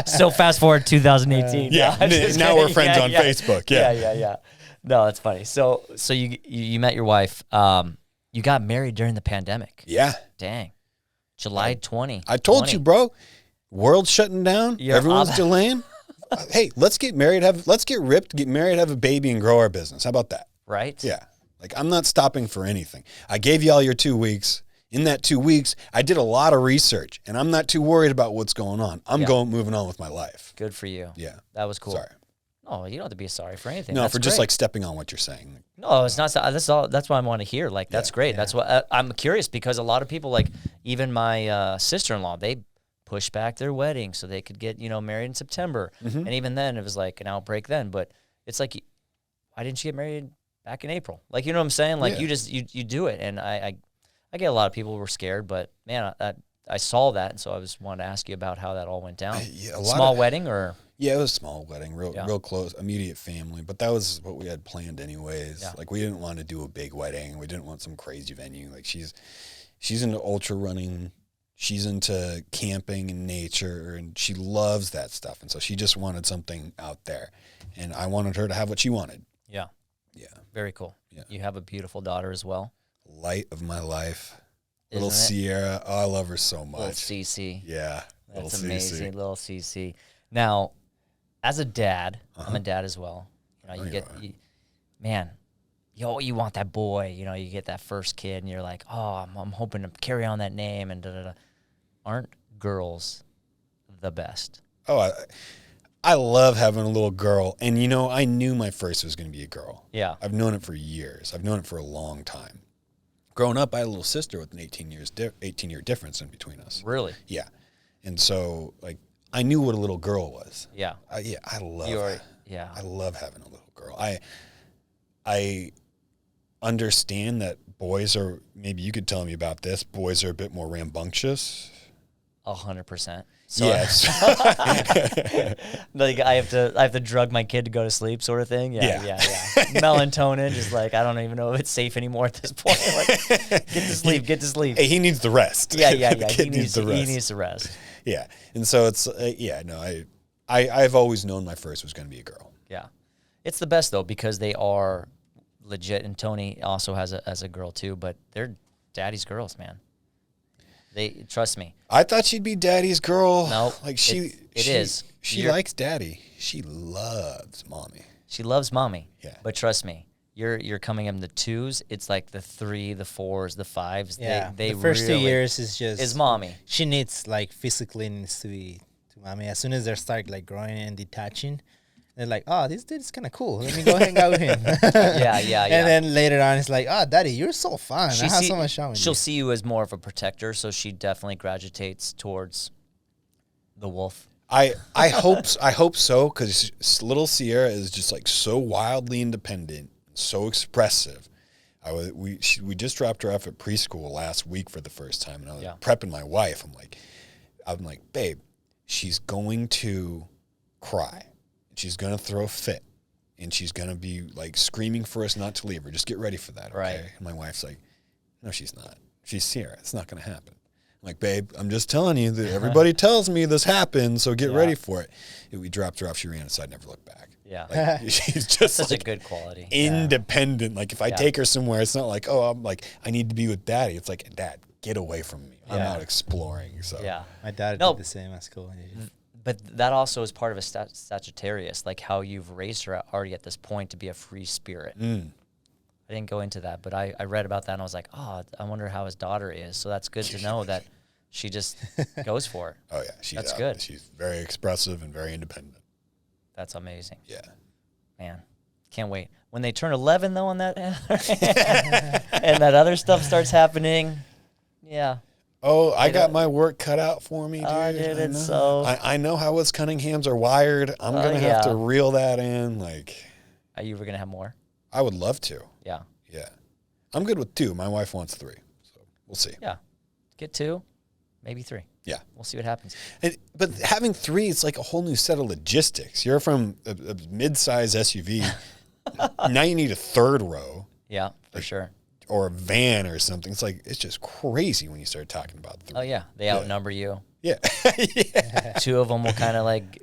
So fast forward 2018. Yeah. Now we're friends on Facebook. Yeah. Yeah. No, that's funny. So you met your wife. You got married during the pandemic. Yeah. Dang. July 20. I told you, bro. World shutting down. Everyone's delaying. Hey, let's get married. Let's get ripped, get married, have a baby, and grow our business. How about that? Right? Yeah. Like I'm not stopping for anything. I gave you all your 2 weeks. In that 2 weeks, I did a lot of research, and I'm not too worried about what's going on. I'm moving on with my life. Good for you. Yeah. That was cool. Sorry. No, you don't have to be sorry for anything. No, That's for just great. like stepping on what you're saying. No, it's not. That's all. That's what I want to hear. Like, that's great. That's what I'm curious, because a lot of people, like even my sister-in-law, they pushed back their wedding so they could get married in September, and even then it was like an outbreak then. But it's like, why didn't you get married back in April? Like, you know what I'm saying? Like, you just you do it, and I get a lot of people who were scared, but man, I saw that, and so I just wanted to ask you about how that all went down. Small wedding or? Yeah, it was a small wedding, real close, immediate family, but that was what we had planned anyways. Yeah. Like we didn't want to do a big wedding. We didn't want some crazy venue. Like she's into ultra running. She's into camping and nature, and she loves that stuff. And so she just wanted something out there, and I wanted her to have what she wanted. Yeah. Yeah. Very cool. Yeah. You have a beautiful daughter as well. Light of my life. Isn't Little it? Sierra. Oh, I love her so much. Little CC. Yeah. That's little amazing. CC. Little CC. Now, as a dad, I'm Uh-huh. a dad as well. You you get, are. man, you want that boy. You get that first kid, and you're like, oh, I'm hoping to carry on that name, and da-da-da. Aren't girls the best? Oh, I love having a little girl. And, I knew my first was going to be a girl. Yeah. I've known it for years. I've known it for a long time. Growing up, I had a little sister with an 18-year difference in between us. Really? Yeah. And so, like, I knew what a little girl was. Yeah. I love Yeah. I love having a little girl. I understand that boys are, maybe you could tell me about this, boys are a bit more rambunctious. 100%. So Yes. like I have to drug my kid to go to sleep, sort of thing. Yeah. Melatonin, just like I don't even know if it's safe anymore at this point. Like, get to sleep. Hey, he needs the rest. Yeah. The kid needs the rest. He needs to rest. Yeah, and so it's I've always known my first was going to be a girl. Yeah, it's the best though because they are legit, and Tony also has a girl too, but they're daddy's girls, man. They trust me. I thought she'd be daddy's girl. No, like she is. She likes daddy. She loves mommy. She loves mommy. Yeah. But trust me, you're coming in the 2s. It's like the 3, the 4s, the 5s. Yeah, they the first really, 2 years is mommy. She needs like physically needs to be to mommy. As soon as they start like growing and detaching, they're like, oh, this dude's kind of cool. Let me go hang out with him. Yeah. And then later on, it's like, oh, daddy, you're so fun. I have so much fun with She'll you. see you as more of a protector, so she definitely gravitates towards the wolf. I hope so because little Sierra is just like so wildly independent, so expressive. We just dropped her off at preschool last week for the first time, and I was prepping my wife. I'm like, babe, she's going to cry. She's going to throw a fit, and she's going to be, like, screaming for us not to leave her. Just get ready for that, okay? Right. And my wife's like, no, she's not. She's Sierra. It's not going to happen. I'm like, babe, I'm just telling you that everybody tells me this happens, so get ready for it. And we dropped her off. She ran inside, never looked back. Yeah. Like, she's just Such like a good quality. independent. Like, if I take her somewhere, it's not like, oh, I'm like, I need to be with daddy. It's like, Dad, get away from me. I'm out exploring. So Yeah. My dad did the same at school. But that also is part of a Sagittarius, like how you've raised her already at this point to be a free spirit. I didn't go into that, but I read about that and I was like, oh, I wonder how his daughter is. So that's good to know that she just goes for it. Oh, yeah. That's good. She's very expressive and very independent. That's amazing. Yeah. Man, can't wait. When they turn 11, though, on that, and that other stuff starts happening, yeah. Oh, I got my work cut out for me, dude. Oh, dude, it's so... I know how us Cunninghams are wired. I'm going to have to reel that in. Like, are you ever going to have more? I would love to. Yeah. Yeah. I'm good with 2. My wife wants 3. So we'll see. Yeah. Get 2, maybe 3. Yeah. We'll see what happens. But having 3, it's like a whole new set of logistics. You're from a mid-size SUV. Now you need a 3rd row. Yeah, for sure. Or a van or something. It's like, it's just crazy when you start talking about 3. Oh, yeah. They outnumber you. Yeah. 2 of them will kind of like,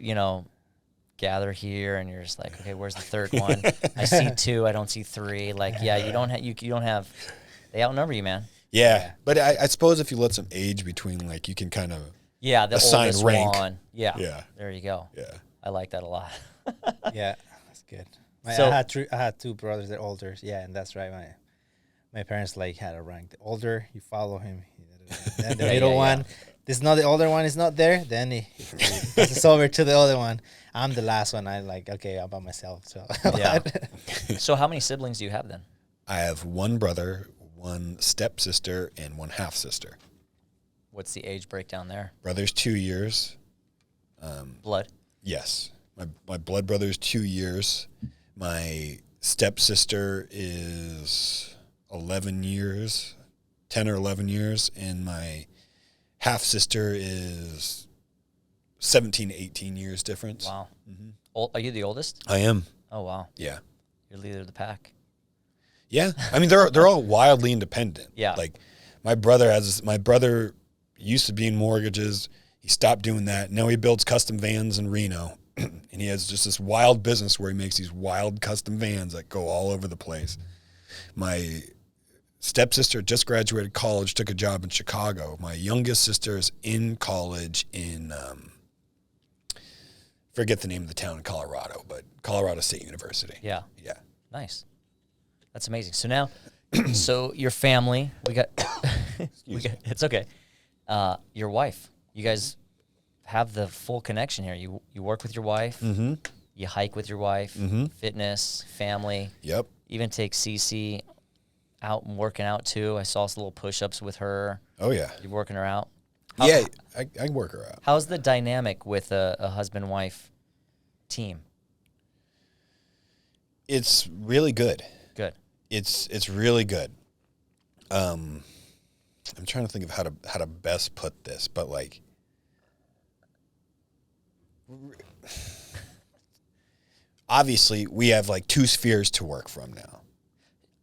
gather here, and you're just like, okay, where's the 3rd one? I see 2. I don't see 3. Like, yeah, you don't have. They outnumber you, man. Yeah. But I suppose if you let some age between, like, you can kind of the assign oldest rank. one. Yeah. Yeah. There you go. Yeah. I like that a lot. Yeah, that's good. So- I had 2 brothers that are older. Yeah, and that's right. My parents like had a rank. The older, you follow him. Then the middle one, this not the older one is not there. Then he passes over to the other one. I'm the last one. I like, okay, I'm by myself. So Yeah. So how many siblings do you have then? I have 1 brother, 1 stepsister, and 1 half sister. What's the age breakdown there? Brother's 2 years. Blood. Yes. My blood brother's 2 years. My stepsister is 11 years, 10 or 11 years, and my half sister is 17 to 18 years difference. Wow. Are you the oldest? I am. Oh, wow. Yeah. You're leader of the pack. Yeah. I mean, they're all wildly independent. Yeah. Like my brother used to be in mortgages. He stopped doing that. Now he builds custom vans in Reno. And he has just this wild business where he makes these wild custom vans that go all over the place. My stepsister just graduated college, took a job in Chicago. My youngest sister is in college in, forget the name of the town in Colorado, but Colorado State University. Yeah. Yeah. Nice. That's amazing. So now, so your family, we got it's okay. Your wife, you guys have the full connection here. You work with your wife. Mm-hmm. You hike with your wife. Mm-hmm. Fitness, family. Yep. Even take Cece out and working out too. I saw some little push-ups with her. Oh, yeah. You're working her out. Yeah, I work her out. How's the dynamic with a husband-wife team? It's really good. Good. It's really good. I'm trying to think of how to best put this, but like obviously we have like two spheres to work from now.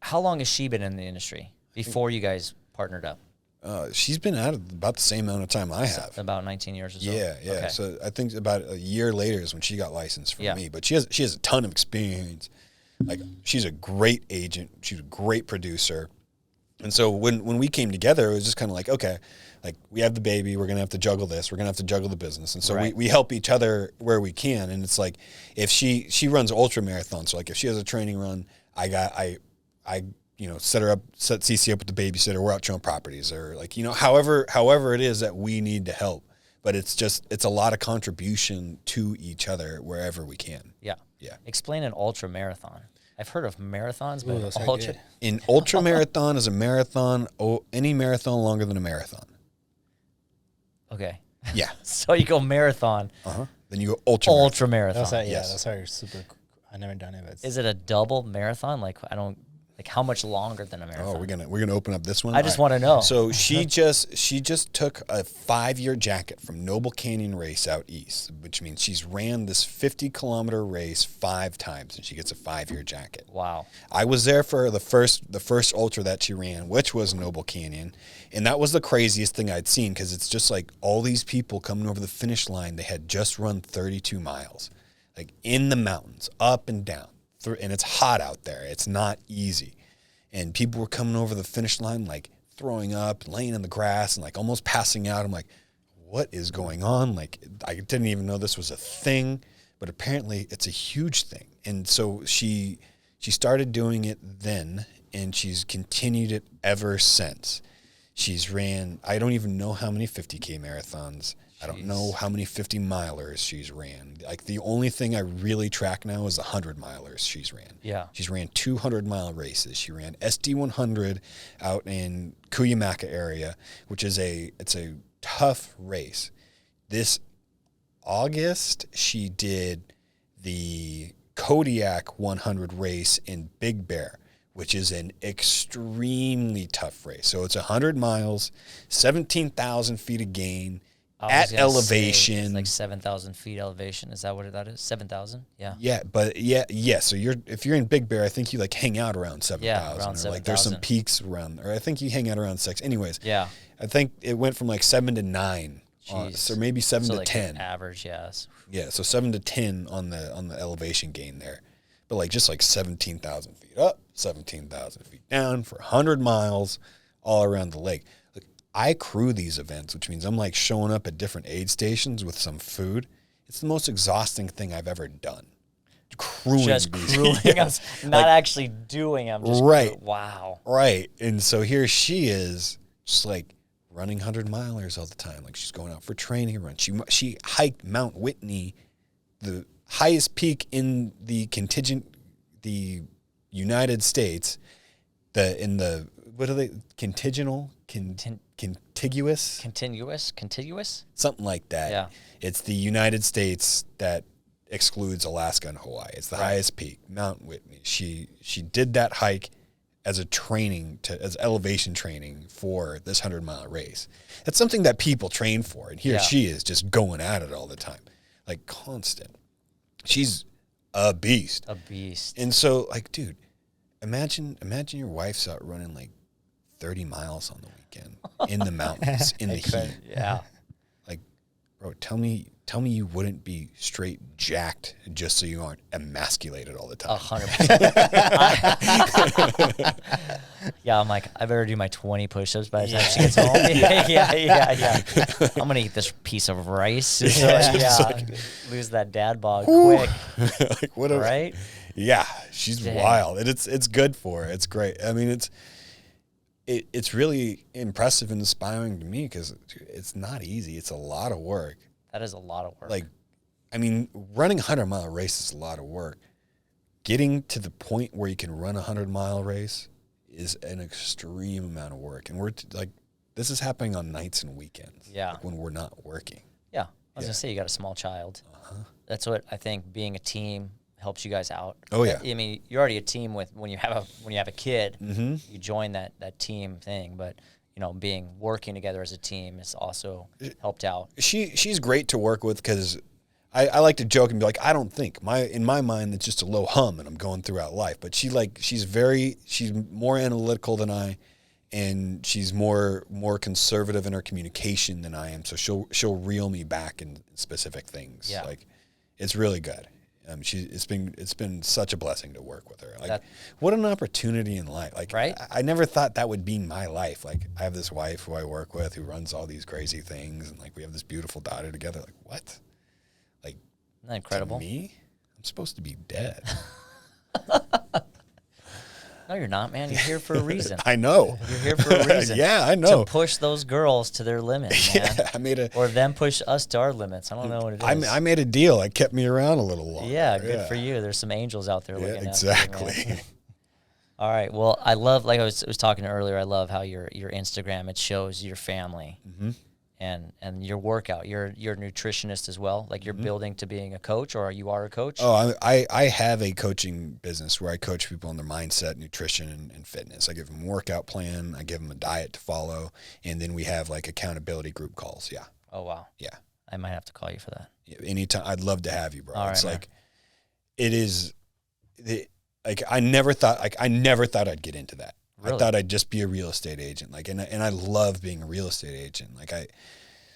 How long has she been in the industry before you guys partnered up? She's been at it about the same amount of time I have. About 19 years or so? Yeah. Okay. So I think about a year later is when she got licensed from me. But she has a ton of experience. Like, she's a great agent. She's a great producer. And so when we came together, it was just kind of like, okay, like, we have the baby. We're going to have to juggle this. We're going to have to juggle the business. And so we help each other where we can. And it's like, if she runs ultra marathons, so like if she has a training run, I set CC up with the babysitter. We're out showing properties, or like, however it is that we need to help. But it's a lot of contribution to each other wherever we can. Yeah. Yeah. Explain an ultra marathon. I've heard of marathons, but ultra. An ultra marathon is a marathon, any marathon longer than a marathon. Okay. Yeah. So you go marathon. Then you go ultra marathon. That's super cool. I never done it. But is it a double marathon? Like, how much longer than a marathon? Oh, we're gonna open up this one. I just want to know. So she just took a 5-year jacket from Noble Canyon Race out east, which means she's ran this 50-kilometer race 5 times, and she gets a 5-year jacket. Wow. I was there for the first ultra that she ran, which was Noble Canyon, and that was the craziest thing I'd seen, because it's just like all these people coming over the finish line. They had just run 32 miles, like in the mountains, up and down. And it's hot out there. It's not easy. And people were coming over the finish line, like throwing up, laying in the grass, and like almost passing out. I'm like, what is going on? Like, I didn't even know this was a thing, but apparently it's a huge thing. And so she started doing it then, and she's continued it ever since. She's ran, I don't even know how many 50K marathons. I don't know how many 50-milers she's ran. Like, the only thing I really track now is the 100-milers she's ran. Yeah. She's ran 200-mile races. She ran SD 100 out in Cunningham area, which is it's a tough race. This August, she did the Kodiak 100 race in Big Bear, which is an extremely tough race. So it's 100 miles, 17,000 feet of gain, at elevation. It's like 7,000 feet elevation. Is that what that is? 7,000? Yeah. Yeah, but yeah. So if you're in Big Bear, I think you like hang out around 7,000. Yeah, around 7,000. Like, there's some peaks around, or I think you hang out around 6. Anyways. Yeah. I think it went from like 7 to 9. So maybe 7 to like 10. Average, yes. Yeah, so 7 to 10 on the elevation gain there. But like just like 17,000 feet up, 17,000 feet down for 100 miles all around the lake. I crew these events, which means I'm like showing up at different aid stations with some food. It's the most exhausting thing I've ever done. Crewing just these. Crewing, Yeah. not actually doing them. Just right. Wow. Right. And so here she is, just like running 100-milers all the time. Like, she's going out for training runs. She hiked Mount Whitney, the highest peak in the United States. Contiguous? Something like that. Yeah. It's the United States that excludes Alaska and Hawaii. It's the highest peak, Mount Whitney. She did that hike as as elevation training for this 100-mile race. That's something that people train for, and here she is just going at it all the time, like constant. She's a beast. A beast. And so, like, dude, imagine your wife's out running like 30 miles on the weekend in the mountains, in the heat. Yeah. Like, bro, tell me you wouldn't be straight jacked just so you aren't emasculated all the time. 100%. Yeah, I'm like, I better do my 20 push-ups by the time she gets home. Yeah. I'm going to eat this piece of rice. Lose that dad bod quick. Like, what right? Yeah, she's wild. And it's good for her. It's great. I mean, it's really impressive and inspiring to me, because it's not easy. It's a lot of work. That is a lot of work. Like, I mean, running a 100-mile race is a lot of work. Getting to the point where you can run a 100-mile race is an extreme amount of work. And this is happening on nights and weekends. Yeah. Like, when we're not working. Yeah. I was going to say, you got a small child. That's what I think being a team helps you guys out. Oh, yeah. I mean, you're already a team when you have a kid, you join that team thing, but working together as a team has also helped out. She's great to work with, because I like to joke and be like, I don't think in my mind it's just a low hum and I'm going throughout life. But she's more analytical than I, and she's more conservative in her communication than I am. So she'll reel me back in specific things. Yeah. Like, it's really good. It's been such a blessing to work with her. Like, what an opportunity in life. Like, right? I never thought that would be my life. Like, I have this wife who I work with who runs all these crazy things, and like we have this beautiful daughter together. Like, what? Like, isn't that incredible? To me, I'm supposed to be dead. No, you're not, man. You're here for a reason. I know. You're here for a reason. Yeah, I know. To push those girls to their limits, man. Yeah, or them push us to our limits. I don't know what it is. I made a deal. It kept me around a little longer. Yeah, good for you. There's some angels out there looking exactly. at you, man. All right. Well, I love, like I was talking earlier, I love how your Instagram, it shows your family. Mm-hmm. And your workout, you're a nutritionist as well. Like you're building to being a coach, or you are a coach? Oh, I have a coaching business where I coach people on their mindset, nutrition, and fitness. I give them a workout plan. I give them a diet to follow. And then we have like accountability group calls. Yeah. Oh, wow. Yeah. I might have to call you for that. Anytime. I'd love to have you, bro. All it's right, like, it is, like, I never thought I'd get into that. Really? I thought I'd just be a real estate agent. Like, and I love being a real estate agent. Like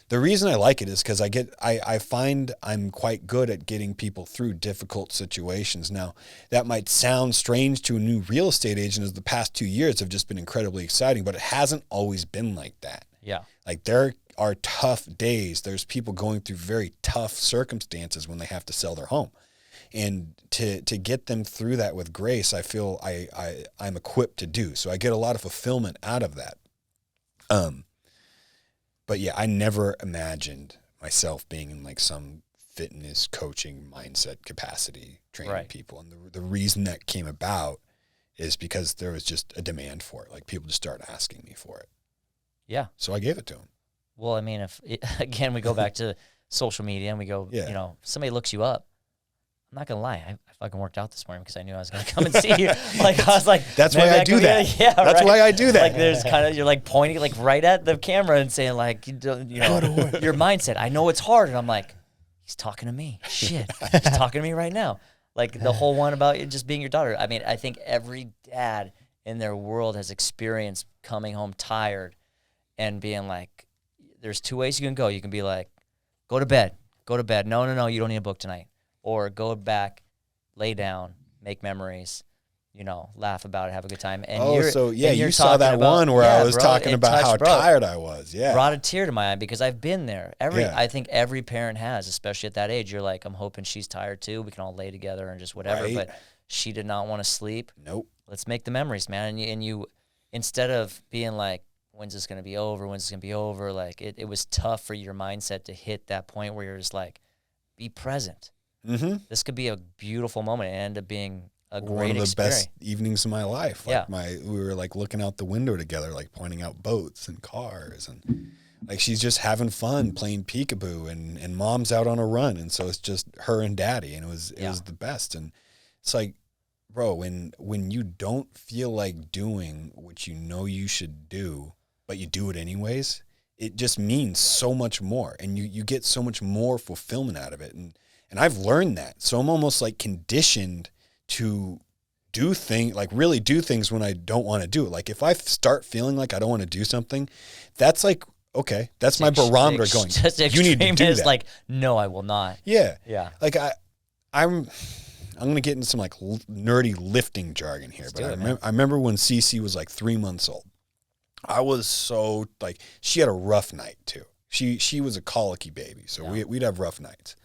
the reason I like it is because I find I'm quite good at getting people through difficult situations. Now, that might sound strange to a new real estate agent, as the past 2 years have just been incredibly exciting, but it hasn't always been like that. Yeah. Like, there are tough days. There's people going through very tough circumstances when they have to sell their home. And to get them through that with grace, I feel I'm equipped to do. So I get a lot of fulfillment out of that. But yeah, I never imagined myself being in like some fitness coaching mindset capacity training people. And the reason that came about is because there was just a demand for it. Like, people just started asking me for it. Yeah. So I gave it to them. Well, I mean, again, we go back to social media and we go, you know, somebody looks you up. I'm not going to lie. I fucking worked out this morning because I knew I was going to come and see you. Like, I was like, that's why I do that. Yeah, that's why I do that. Like, there's kind of, you're like pointing like right at the camera and saying like, you know, your mindset. I know it's hard. And I'm like, he's talking to me. Shit. He's talking to me right now. Like, the whole one about it just being your daughter. I mean, I think every dad in their world has experienced coming home tired and being like, there's two ways you can go. You can be like, go to bed. No, you don't need a book tonight. Or go back, lay down, make memories, you know, laugh about it, have a good time. And you saw that one where I was talking about how tired I was. Yeah, brought a tear to my eye because I've been there. I think every parent has, especially at that age. You're like, I'm hoping she's tired too. We can all lay together and just whatever. Right. But she did not want to sleep. Nope. Let's make the memories, man. And you instead of being like, when's this going to be over? Like, it was tough for your mindset to hit that point where you're just like, be present. Mm-hmm. This could be a beautiful moment and end up being a great one of the experience. best evenings of my life. Like, we were like looking out the window together, like pointing out boats and cars, and like she's just having fun playing peekaboo, and mom's out on a run, and so it's just her and daddy, and it was the best. And it's like, bro, when you don't feel like doing what you know you should do, but you do it anyways, it just means so much more, and you get so much more fulfillment out of it. And I've learned that. So I'm almost like conditioned to really do things when I don't want to do it. Like, if I start feeling like I don't want to do something, that's like, okay, that's my barometer going, you need to do that. Like, no, I will not. Yeah. Yeah. Like, I'm going to get into some like nerdy lifting jargon here, but I remember when Cece was like 3 months old. I was so like, she had a rough night too. She was a colicky baby. So we'd have rough nights.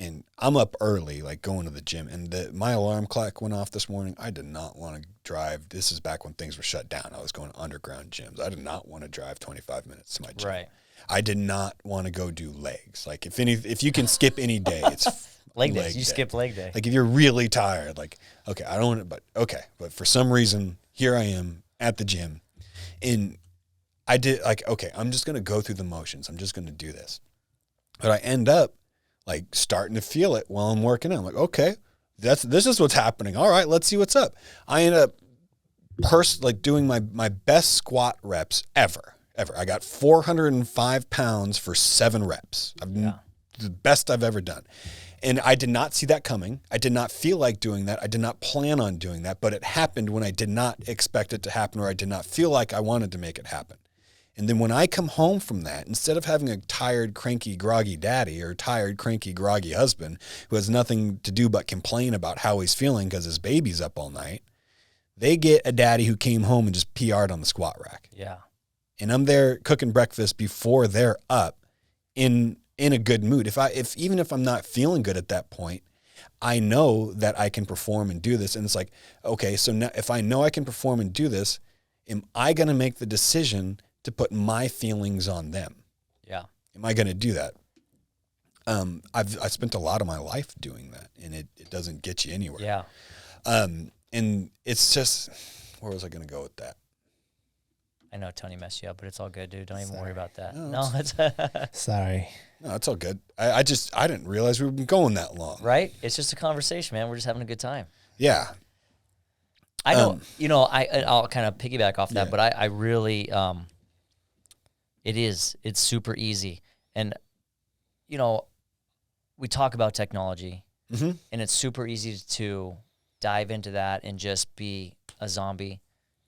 And I'm up early, like going to the gym, and my alarm clock went off this morning. I did not want to drive. This is back when things were shut down. I was going to underground gyms. I did not want to drive 25 minutes to my gym. Right. I did not want to go do legs. Like, if you can skip any day, it's leg days. You skip leg day. Like, if you're really tired, like, okay, I don't want to, but okay. But for some reason, here I am at the gym, and I did like, okay, I'm just going to go through the motions. I'm just going to do this. But I end up like starting to feel it while I'm working out. I'm like, okay, this is what's happening. All right, let's see what's up. I end up doing my best squat reps ever. I got 405 pounds for 7 reps. the best I've ever done. And I did not see that coming. I did not feel like doing that. I did not plan on doing that, but it happened when I did not expect it to happen, or I did not feel like I wanted to make it happen. And then when I come home from that, instead of having a tired, cranky, groggy daddy or tired, cranky, groggy husband who has nothing to do but complain about how he's feeling because his baby's up all night, they get a daddy who came home and just PR'd on the squat rack. Yeah. And I'm there cooking breakfast before they're up in a good mood. Even if I'm not feeling good at that point, I know that I can perform and do this. And it's like, okay, so now if I know I can perform and do this, am I going to make the decision to put my feelings on them? Yeah. Am I going to do that? I spent a lot of my life doing that, and it doesn't get you anywhere. Yeah. And it's just, where was I going to go with that? I know Tony messed you up, but it's all good, dude. Don't even worry about that. No, No, it's Sorry. No, it's all good. I didn't realize we've been going that long. right. It's just a conversation, man. We're just having a good time. Yeah. I know, I'll kind of piggyback off that, Yeah. but I really, it's super easy. And, we talk about technology, Mm-hmm. and it's super easy to dive into that and just be a zombie,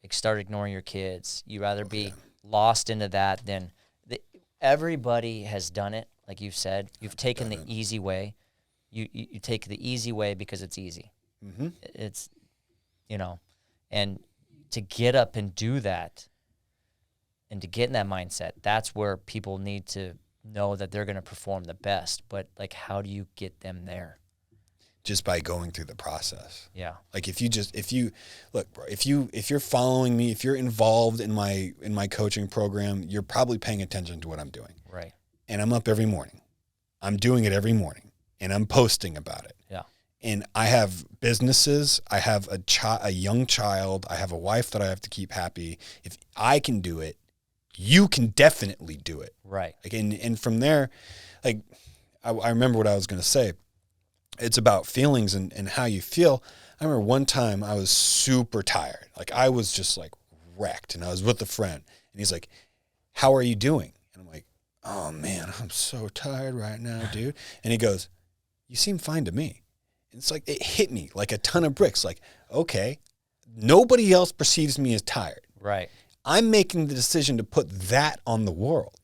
like start ignoring your kids. You rather be lost into that than everybody has done it. Like you've said, you've taken the easy way. You take the easy way because it's easy. Mm-hmm. It's, and to get up and do that and to get in that mindset, that's where people need to know that they're going to perform the best. But like, how do you get them there? Just by going through the process. Yeah. Like if you're following me, if you're involved in my coaching program, you're probably paying attention to what I'm doing. Right. And I'm up every morning. I'm doing it every morning, and I'm posting about it. Yeah. And I have businesses. I have a young child. I have a wife that I have to keep happy. If I can do it, you can definitely do it. Right. Like, and from there, like, I remember what I was going to say. It's about feelings and how you feel. I remember one time I was super tired. Like, I was just like wrecked, and I was with a friend, and he's like, "How are you doing?" And I'm like, "Oh man, I'm so tired right now, dude." And he goes, "You seem fine to me." And it's like, it hit me like a ton of bricks. Like, okay, nobody else perceives me as tired. Right. I'm making the decision to put that on the world.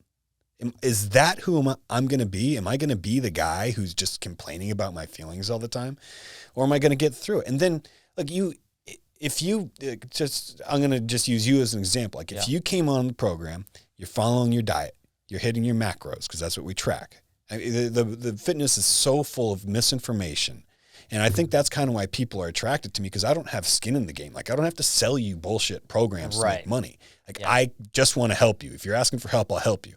Is that who I'm going to be? Am I going to be the guy who's just complaining about my feelings all the time? Or am I going to get through it? And then, like, I'm going to just use you as an example. Like, if you came on the program, you're following your diet, you're hitting your macros, because that's what we track. The fitness is so full of misinformation. And I think that's kind of why people are attracted to me, because I don't have skin in the game. Like, I don't have to sell you bullshit programs to make money. Like, I just want to help you. If you're asking for help, I'll help you.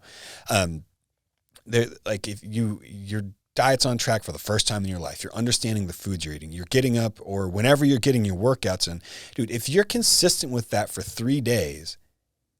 Like, if your diet's on track for the first time in your life, you're understanding the foods you're eating, you're getting up, or whenever you're getting your workouts in, dude, if you're consistent with that for 3 days,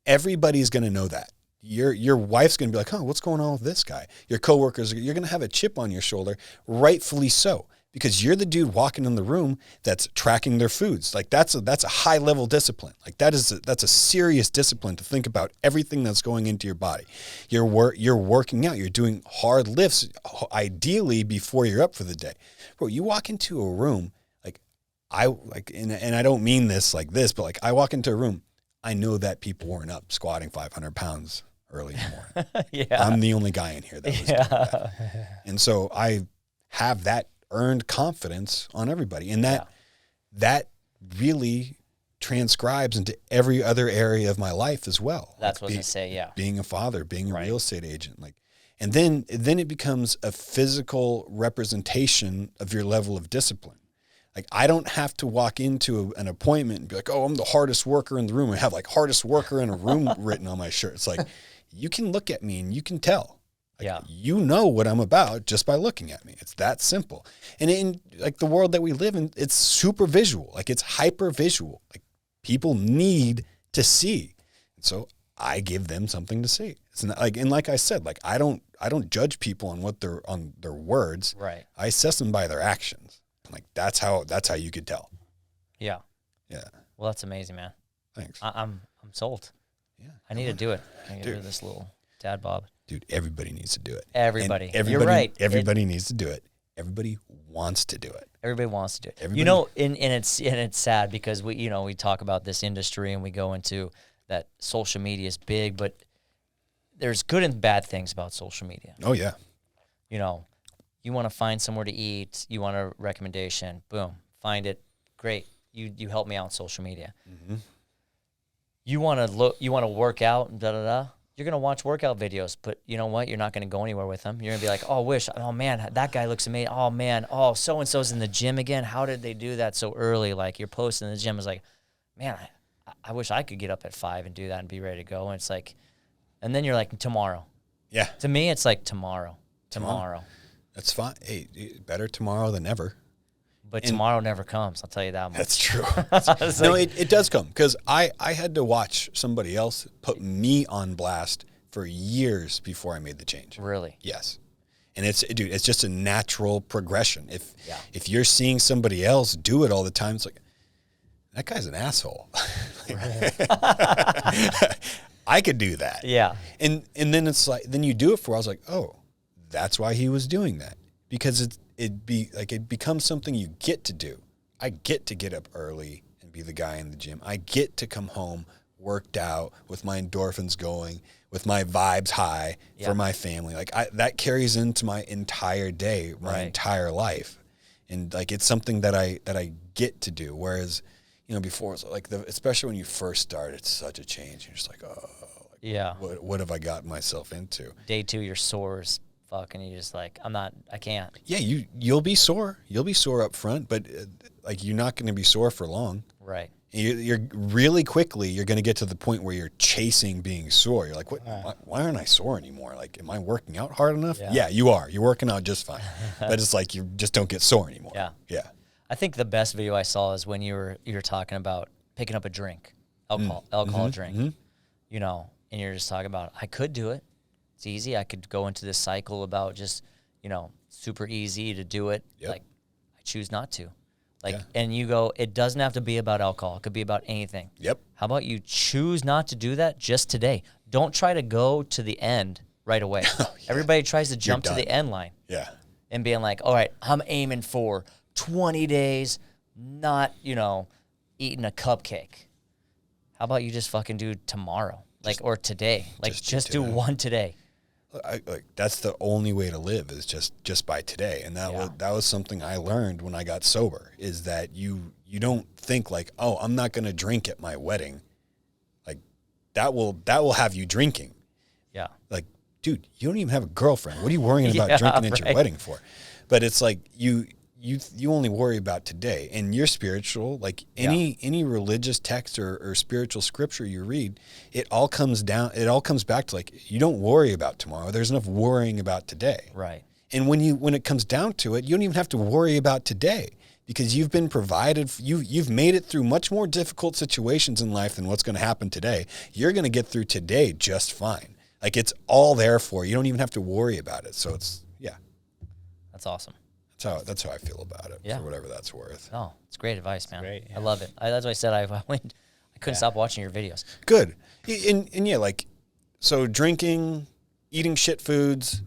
everybody's going to know that. Your wife's going to be like, "Oh, what's going on with this guy?" Your coworkers, you're going to have a chip on your shoulder, rightfully so. Because you're the dude walking in the room that's tracking their foods. Like, that's a high level discipline. Like, that's a serious discipline to think about everything that's going into your body. You're working out. You're doing hard lifts, ideally before you're up for the day. Bro, you walk into a room, and I don't mean this like this, but like, I walk into a room, I know that people weren't up squatting 500 pounds early in the morning. Yeah. I'm the only guy in here that was doing that. And so I have that earned confidence on everybody. And that really transcribes into every other area of my life as well. That's what I was going to say, yeah. Being a father, being a real estate agent. And then it becomes a physical representation of your level of discipline. Like, I don't have to walk into an appointment and be like, "Oh, I'm the hardest worker in the room." I have like "hardest worker in a room" written on my shirt. It's like, you can look at me and you can tell. Like, you know what I'm about just by looking at me. It's that simple. And in like the world that we live in, it's super visual. Like, it's hyper visual. Like, people need to see. And so I give them something to see. It's not like, and like I said, like, I don't judge people on their words. Right. I assess them by their actions. Like, that's how you could tell. Yeah. Yeah. Well, that's amazing, man. Thanks. I'm sold. Yeah. I need to do it. I need to do this little dad bob. dude, everybody needs to do it. Everybody. And You're right. Everybody needs to do it. Everybody wants to do it. Everybody wants to do it. Everybody- You know, and it's sad because we talk about this industry and we go into that social media is big, but there's good and bad things about social media. Oh yeah. You know, you want to find somewhere to eat, you want a recommendation, boom, find it, great. You help me out on social media. Mm-hmm. You want to work out, da da da. You're gonna watch workout videos, but you know what? You're not gonna go anywhere with them. You're gonna be like, oh man, that guy looks amazing. Oh man, so and so's in the gym again. How did they do that so early? Like you're posting in the gym. It's like, man, I wish I could get up at 5 and do that and be ready to go. And it's like, and then you're like, tomorrow. Yeah. To me, it's like tomorrow. That's fine. Hey, better tomorrow than ever. But tomorrow never comes. I'll tell you that much. That's true. It's No, like- it does come because I had to watch somebody else put me on blast for years before I made the change. Really? Yes. And it's just a natural progression. Yeah. If you're seeing somebody else do it all the time, it's like, that guy's an asshole. I could do that. Yeah. And then it's like, then you do it for, I was like, oh, that's why he was doing that. Because it becomes something you get to do. I get to get up early and be the guy in the gym. I get to come home worked out with my endorphins going, with my vibes high for my family. Like that carries into my entire day, my entire life. And like, it's something that I get to do. Whereas, before it's like especially when you first start, it's such a change. You're just like, oh, Yeah. what have I gotten myself into? Day 2, you're sore as fuck, and you're just like, I can't. Yeah, you'll be sore. You'll be sore up front, but like you're not going to be sore for long. Right. You're really quickly, you're going to get to the point where you're chasing being sore. You're like, what? Why aren't I sore anymore? Like, am I working out hard enough? Yeah, you are. You're working out just fine. But it's like you just don't get sore anymore. Yeah. Yeah. I think the best video I saw is when you were talking about picking up a drink, alcohol drink, and you're just talking about, I could do it. It's easy. I could go into this cycle about just, super easy to do it. Yep. Like, I choose not to. Like, and you go, it doesn't have to be about alcohol. It could be about anything. Yep. How about you choose not to do that just today? Don't try to go to the end right away. Everybody tries to jump to the end line. Yeah. And being like, all right, I'm aiming for 20 days, not, eating a cupcake. How about you just fucking do tomorrow? Or today. Like, just do one today. That's the only way to live is just by today. And that was something I learned when I got sober, is that you don't think like, oh, I'm not going to drink at my wedding. Like that will have you drinking. Yeah. Like, dude, you don't even have a girlfriend. What are you worrying about drinking at your wedding for? But it's like you only worry about today, and you're spiritual. Like any religious text or spiritual scripture you read, it all comes back to like, you don't worry about tomorrow. There's enough worrying about today. Right. And when it comes down to it, you don't even have to worry about today, because you've been provided. You've made it through much more difficult situations in life than what's going to happen today. You're going to get through today just fine. Like, it's all there for you. You don't even have to worry about it. So That's awesome. That's how I feel about it. Yeah. For whatever that's worth. Oh, it's great advice, man. great, yeah. I love it. That's why I said I couldn't stop watching your videos. Good. And yeah, like, so drinking, eating shit foods,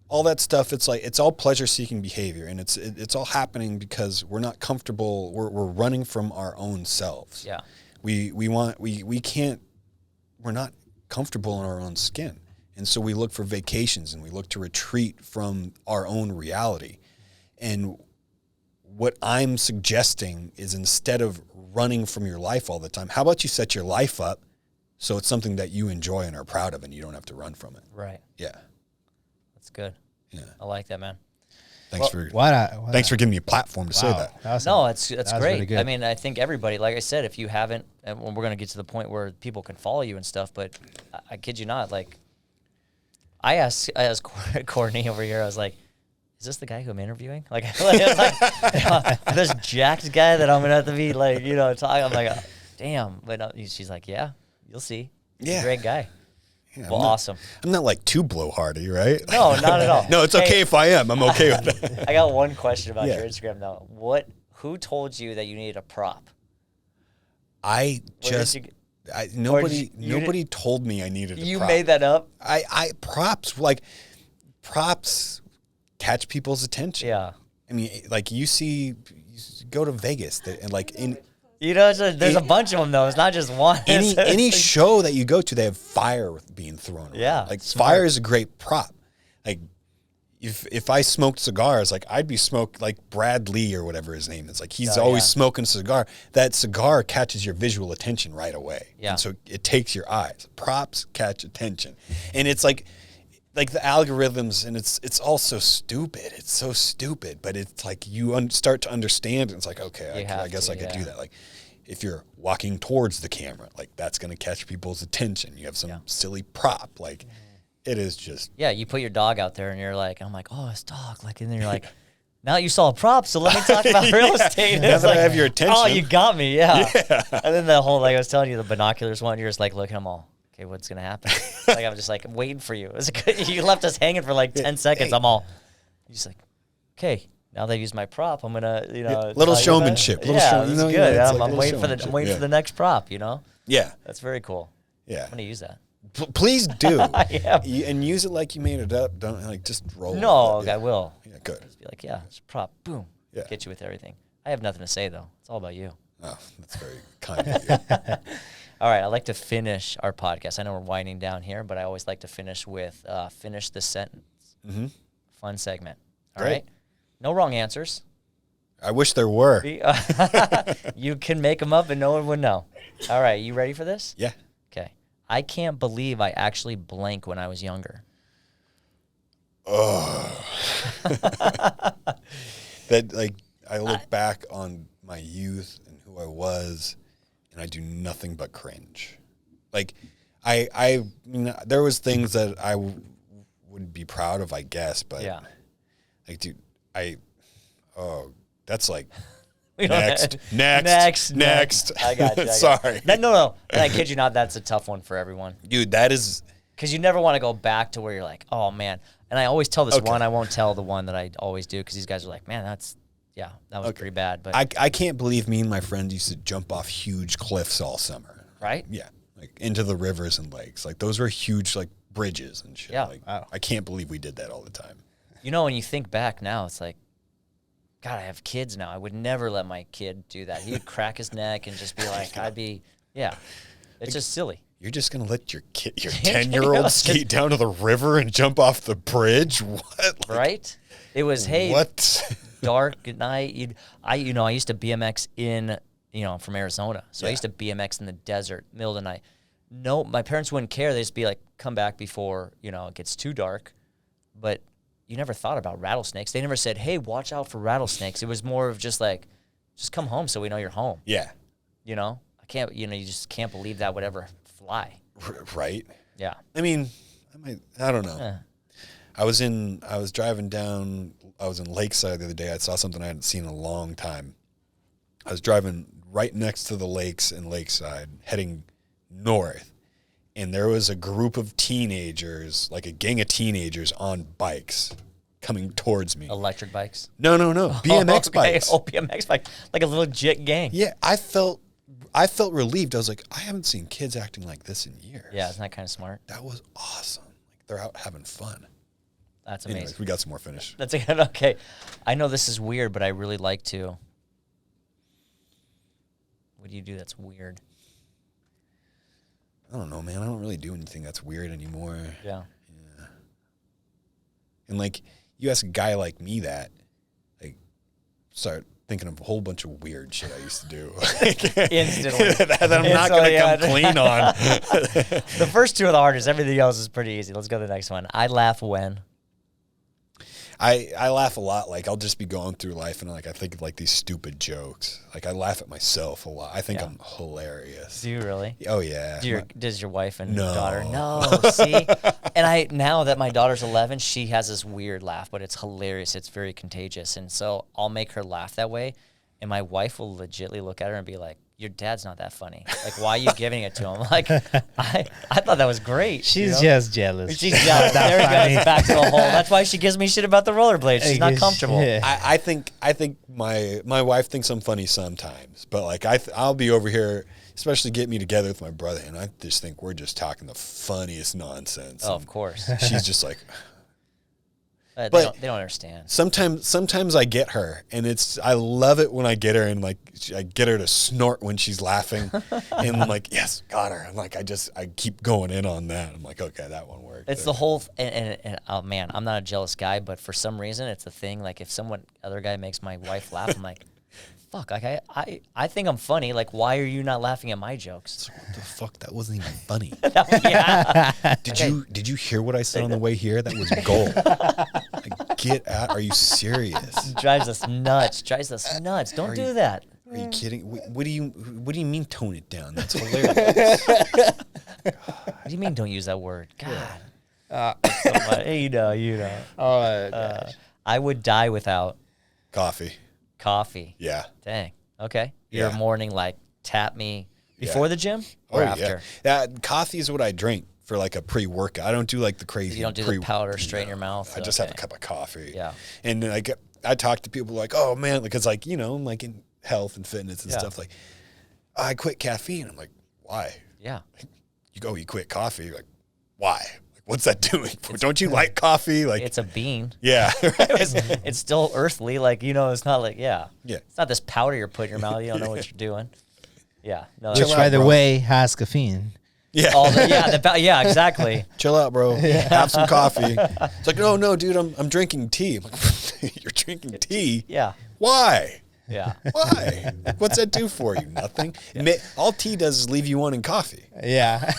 all that stuff, it's all pleasure-seeking behavior, and it's all happening because we're not comfortable. We're running from our own selves. Yeah. We're not comfortable in our own skin, and so we look for vacations and we look to retreat from our own reality. And what I'm suggesting is, instead of running from your life all the time, how about you set your life up so it's something that you enjoy and are proud of, and you don't have to run from it. Right. Yeah. That's good. Yeah. I like that, man. Thanks for giving me a platform to say that. That's great. really good. I mean, I think everybody, like I said, if you haven't, and we're going to get to the point where people can follow you and stuff, but I kid you not, like, I asked Courtney over here, I was like, is this the guy who I'm interviewing? Like this jacked guy that I'm going to have to be like, talking. I'm like, damn. But she's like, yeah, you'll see. He's a great guy. Yeah, well, awesome. I'm not like too blowhardy, right? No, not at all. No, it's okay if I am. I'm okay with that. I got one question about your Instagram though. Who told you that you needed a prop? I Nobody told me I needed a You prop. made that up? Props catch people's attention. Yeah. I mean, like you go to Vegas and like there's a bunch of them though. It's not just one. any show that you go to, they have fire being thrown around. Yeah, like smart. fire is a great prop. Like if I smoked cigars, like I'd be smoked like Brad Lee or whatever his name is. Like he's always smoking a cigar. That cigar catches your visual attention right away. Yeah. And so it takes your eyes. Props catch attention. And it's like the algorithms, and it's all so stupid. It's so stupid, but it's like you start to understand, and it's like, okay, I guess I could do that. Like if you're walking towards the camera, like that's going to catch people's attention. You have some silly prop, like it is just. Yeah, you put your dog out there and you're like, I'm like, oh, it's dog. Like, and then you're like, now you saw a prop, so let me talk about real estate. Now that I have your attention. Oh, you got me, yeah. And then the whole, like I was telling you, the binoculars one, you're just like looking at them all. Okay, what's going to happen? Like, I'm just like waiting for you. You left us hanging for like 10 seconds. Hey. I'm all, you're just like, okay. Now they use my prop. I'm gonna, little showmanship. It's good. I'm waiting for the next prop. Yeah, that's very cool. Yeah, I'm gonna use that. Please do. Yeah. And use it like you made it up. Don't like just roll. No, with it. I will. Yeah, good. Just be like, it's a prop. Boom. Yeah. Get you with everything. I have nothing to say though. It's all about you. Oh, that's very kind of you. All right, I like to finish our podcast. I know we're winding down here, but I always like to finish with finish the sentence. Mm-hmm. Fun segment. All Great. right. No wrong answers. I wish there were. You can make them up and no one would know. All right, you ready for this? Yeah. Okay. I can't believe I actually blank when I was younger. Oh. That like I look back on my youth and who I was, and I do nothing but cringe. Like I mean, there was things that I would be proud of, I guess, but like, dude, that's like next. I got you. Sorry. No. I kid you not. That's a tough one for everyone. Dude, that is. Because you never want to go back to where you're like, oh, man. And I always tell this one. I won't tell the one that I always do because these guys are like, man, that was pretty bad. But I can't believe me and my friends used to jump off huge cliffs all summer. Right? Yeah. Like into the rivers and lakes. Like those were huge like bridges and shit. Yeah. Like, I can't believe we did that all the time. When you think back now, it's like, God, I have kids now. I would never let my kid do that. He would crack his neck and just be like, it's just silly. You're just going to let your 10-year-old skate down to the river and jump off the bridge? What? Right? It was, hey, what? dark at night. I used to BMX in, from Arizona. So I used to BMX in the desert, middle of the night. No, my parents wouldn't care. They'd just be like, come back before, it gets too dark. But you never thought about rattlesnakes. They never said, hey, watch out for rattlesnakes. It was more of just like, just come home so we know you're home. Yeah. I can't, you just can't believe that would ever fly. Right? Yeah. I mean, I don't know. I was driving down, I was in Lakeside the other day. I saw something I hadn't seen in a long time. I was driving right next to the lakes in Lakeside, heading north. And there was a group of teenagers, like a gang of teenagers on bikes coming towards me. Electric bikes? No. BMX bikes. Oh, BMX bike. Like a little jit gang. Yeah, I felt relieved. I was like, I haven't seen kids acting like this in years. Yeah, isn't that kind of smart? That was awesome. Like they're out having fun. That's amazing. Anyways, we got some more finish. That's okay. I know this is weird, but I really like to. What do you do that's weird? I don't know, man. I don't really do anything that's weird anymore. Yeah. And like, you ask a guy like me that, like, start thinking of a whole bunch of weird shit I used to do. Instantly. that I'm not going to come clean on. The first two are the hardest. Everything else is pretty easy. Let's go to the next one. I laugh when. I laugh a lot. Like, I'll just be going through life and like I think of like these stupid jokes. Like, I laugh at myself a lot. I think I'm hilarious. Do you really? Oh, yeah. Does your wife and No. daughter? No, see? And now that my daughter's 11, she has this weird laugh, but it's hilarious. It's very contagious. And so I'll make her laugh that way. And my wife will legitly look at her and be like, your dad's not that funny. Like, why are you giving it to him? Like, I thought that was great. She's just jealous. She's jealous. There we go. It's back to the hole. That's why she gives me shit about the rollerblades. She's not comfortable. Yeah. I think my wife thinks I'm funny sometimes, but like I'll be over here especially get me together with my brother, and I just think we're just talking the funniest nonsense. Oh, of course. She's just like, They But- don't understand. sometimes I get her, and I love it when I get her, and like I get her to snort when she's laughing, and I'm like, yes, got her. And like I keep going in on that. I'm like, okay, that one worked. It's the whole, and oh man, I'm not a jealous guy, but for some reason, it's the thing. Like if other guy makes my wife laugh, I'm like, fuck, like I think I'm funny. Like, why are you not laughing at my jokes? What the fuck? That wasn't even funny. Yeah. Did you hear what I said on the way here? That was gold. Like, get out. Are you serious? Drives us nuts. Don't do that. Are you kidding? What do you mean tone it down? That's hilarious. What do you mean? Don't use that word. God. You know. Oh, gosh. I would die without Coffee. coffee. Yeah. Dang. Okay. Your Yeah. morning like tap me before the gym or after. Yeah. Coffee is what I drink for like a pre-workout. I don't do like the crazy. You don't do the powder straight in your mouth. I just have a Okay. cup of coffee. Yeah. And like I talk to people like, oh man, because like I'm like in health and fitness and Yeah. stuff. Like, I quit caffeine. I'm like, why? Yeah. You quit coffee. You're like, why? Like, what's that doing? Don't you like coffee? Like, It's a bean. yeah. It's still earthly. Like, it's not like, Yeah. It's not this powder you're putting in your mouth. You don't know what you're doing. Yeah. No, Which, Chill out, by the bro. way, has caffeine. Yeah. yeah, exactly. Chill out, bro. Have some coffee. It's like, no, dude, I'm drinking tea. I'm like, you're drinking tea? Yeah. Why? Yeah. Why? What's that do for you? Nothing. All tea does is leave you wanting coffee. Yeah.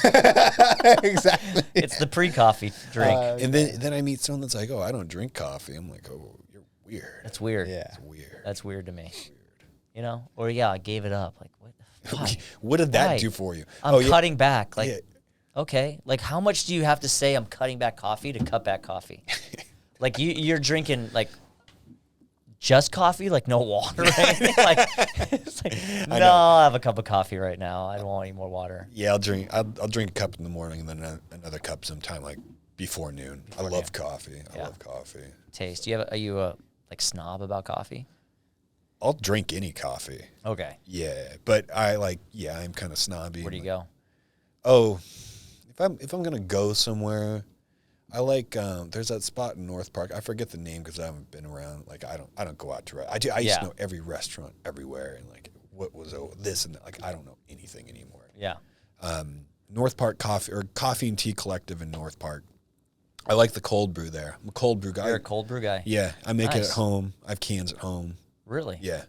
Exactly. It's the pre-coffee drink. And then I meet someone that's like, oh, I don't drink coffee. I'm like, oh, you're weird. That's weird. Yeah. It's weird. That's weird to me. Or I gave it up. Like, what? Why? What did that Why? do for you? I'm cutting back. Like, Yeah. okay. Like, how much do you have to say I'm cutting back coffee to cut back coffee? Like, you're drinking, like, just coffee? Like, no water? Right? Like, it's like, no, I'll have a cup of coffee right now. I don't want any more water. Yeah, I'll drink a cup in the morning and then another cup sometime like before noon. I love coffee. I love coffee. Taste. Are you a like snob about coffee? I'll drink any coffee. Okay. Yeah, but I'm kind of snobby. Where do you go? Oh, if I'm gonna go somewhere, I like there's that spot in North Park. I forget the name because I haven't been around. Like I don't go out to. I used to know every restaurant everywhere and like what was this and that. Like I don't know anything anymore. Yeah. North Park Coffee and Tea Collective in North Park. I like the cold brew there. I'm a cold brew guy. You're a cold brew guy. Yeah, I make it Nice. at home. I have cans at home. Really? Yeah,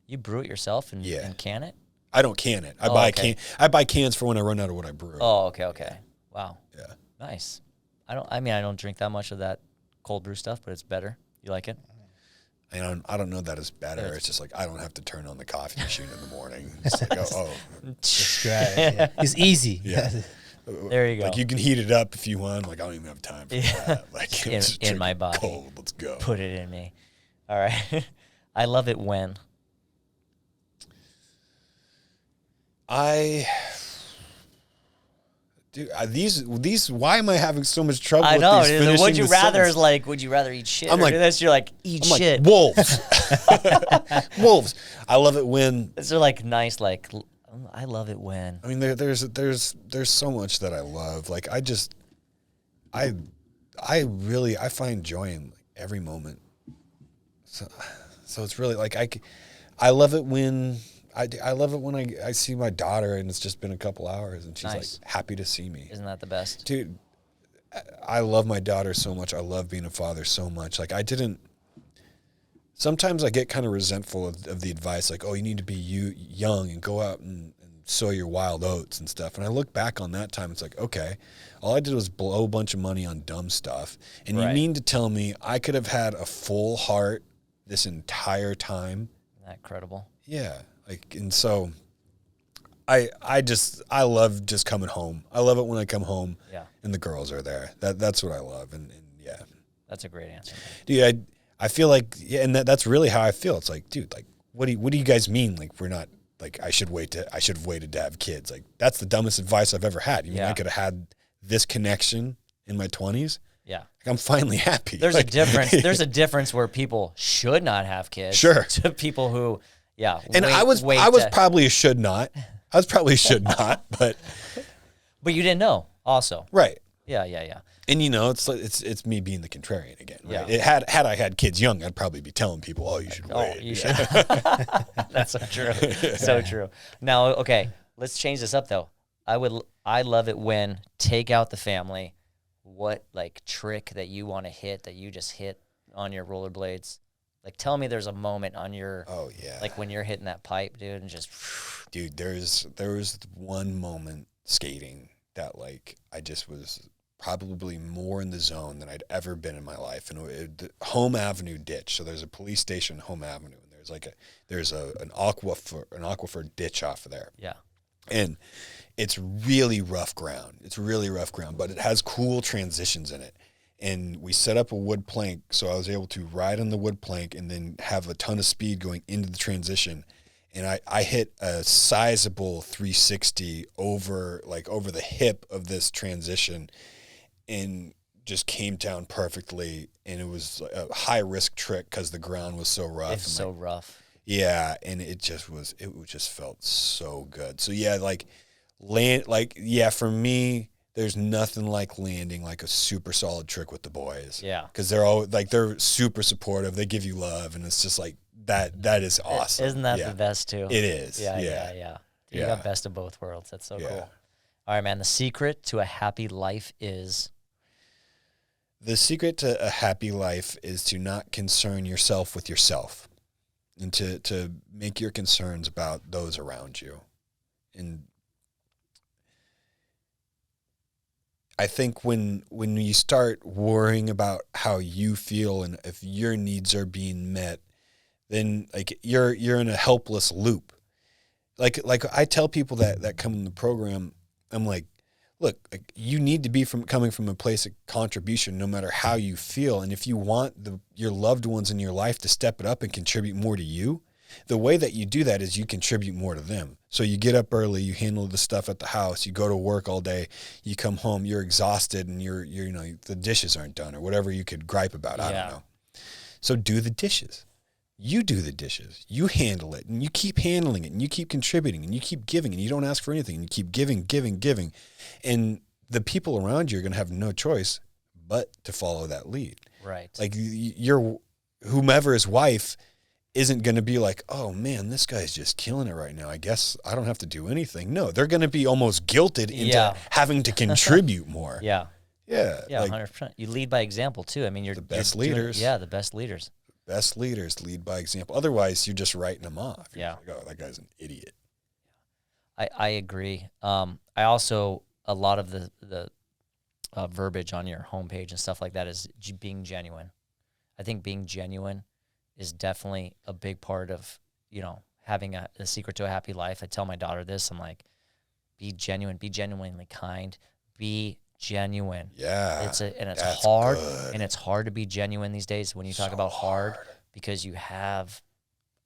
You brew it yourself and can it? I don't can it. I buy cans for when I run out of what I brew. Oh, okay. Wow. Yeah. Nice. I don't drink that much of that cold brew stuff, but it's better. You like it? I don't know that it's better. It's just like I don't have to turn on the coffee machine in the morning. It's like, Yeah. It's easy. yeah. There you go. Like you can heat it up if you want. Like I don't even have time for that. Like In- let's just in drink my it body. cold. Let's go. Put it in me. All right. I love it when. These. Why am I having so much trouble? I with know. these finishing Would you the rather sentence? is like, would you rather eat shit? I'm or like- this, you're like, eat I'm like, shit. wolves. Wolves. I love it when. These are like nice, like, I love it when. I mean, there's so much that I love. Like I find joy in like, every moment. So it's really like I love it when I love it when I see my daughter and it's just been a couple hours and she's Nice. like happy to see me. Isn't that the best? Dude, I love my daughter so much. I love being a father so much. Like sometimes I get kind of resentful of the advice like, oh, you need to be young and go out and sow your wild oats and stuff. And I look back on that time, it's like, okay, all I did was blow a bunch of money on dumb stuff. And Right. you mean to tell me I could have had a full heart this entire time? Isn't that incredible? Yeah. Like, and so I love just coming home. I love it when I come home and the girls are there. That's what I love. And yeah. That's a great answer. Dude, I feel like, and that's really how I feel. It's like, dude, like, what do you guys mean? Like, we're not, like, I should have waited to have kids. Like, that's the dumbest advice I've ever had. You mean I could have had this connection in my 20s? Yeah. Like, I'm finally happy. There's like, a difference. There's a difference where people should not have kids. Sure. To people who, and I was probably a should not. I probably should not, but you didn't know also. right. Yeah, yeah, yeah. And it's me being the contrarian again. Right? Yeah. Had I had kids young, I'd probably be telling people, "Oh, you should wait." You should. That's so true. So true. Now, okay, let's change this up though. I love it when take out the family. What like trick that you want to hit that you just hit on your rollerblades? Like, tell me there's a moment on your. Oh yeah. Like when you're hitting that pipe, dude, and just. Dude, there was one moment skating that like I just was probably more in the zone than I'd ever been in my life. And the Home Avenue ditch. So there's a police station, Home Avenue, and there's an aquifer ditch off of there. Yeah. And it's really rough ground. But it has cool transitions in it. And we set up a wood plank, so I was able to ride on the wood plank and then have a ton of speed going into the transition. And I hit a sizable 360 over the hip of this transition and just came down perfectly. And it was a high risk trick because the ground was so rough. It's so rough. Yeah, and it just felt so good. So yeah, for me, there's nothing like landing like a super solid trick with the boys. Yeah. Because they're super supportive. They give you love, and it's just like that is awesome. Isn't that the best too? It is. Yeah. You got best of both worlds. That's so cool. All right, man. The secret to a happy life is? The secret to a happy life is to not concern yourself with yourself and to make your concerns about those around you. And I think when you start worrying about how you feel and if your needs are being met, then like you're in a helpless loop. Like I tell people that come in the program, I'm like, look, like you need to be coming from a place of contribution no matter how you feel. And if you want your loved ones in your life to step it up and contribute more to you, the way that you do that is you contribute more to them. So you get up early, you handle the stuff at the house, you go to work all day, you come home, you're exhausted and you're the dishes aren't done or whatever you could gripe about. I don't know. So do the dishes. You do the dishes. You handle it and you keep handling it and you keep contributing and you keep giving and you don't ask for anything and you keep giving. And the people around you are going to have no choice but to follow that lead. Right. Like your whomever's wife isn't going to be like, oh man, this guy's just killing it right now. I guess I don't have to do anything. No, they're going to be almost guilted into having to contribute more. Yeah. Yeah. Yeah, 100%. You lead by example too. I mean, you're the best leaders. leaders. The best leaders. Best leaders lead by example. Otherwise, you're just writing them off. You're like, oh, that guy's an idiot. I agree. I also, a lot of the verbiage on your homepage and stuff like that is being genuine. I think being genuine is definitely a big part of, having a secret to a happy life. I tell my daughter this. I'm like, be genuine, be genuinely kind, be genuine. Yeah. It's hard. Good. And it's hard to be genuine these days when you talk about hard because you have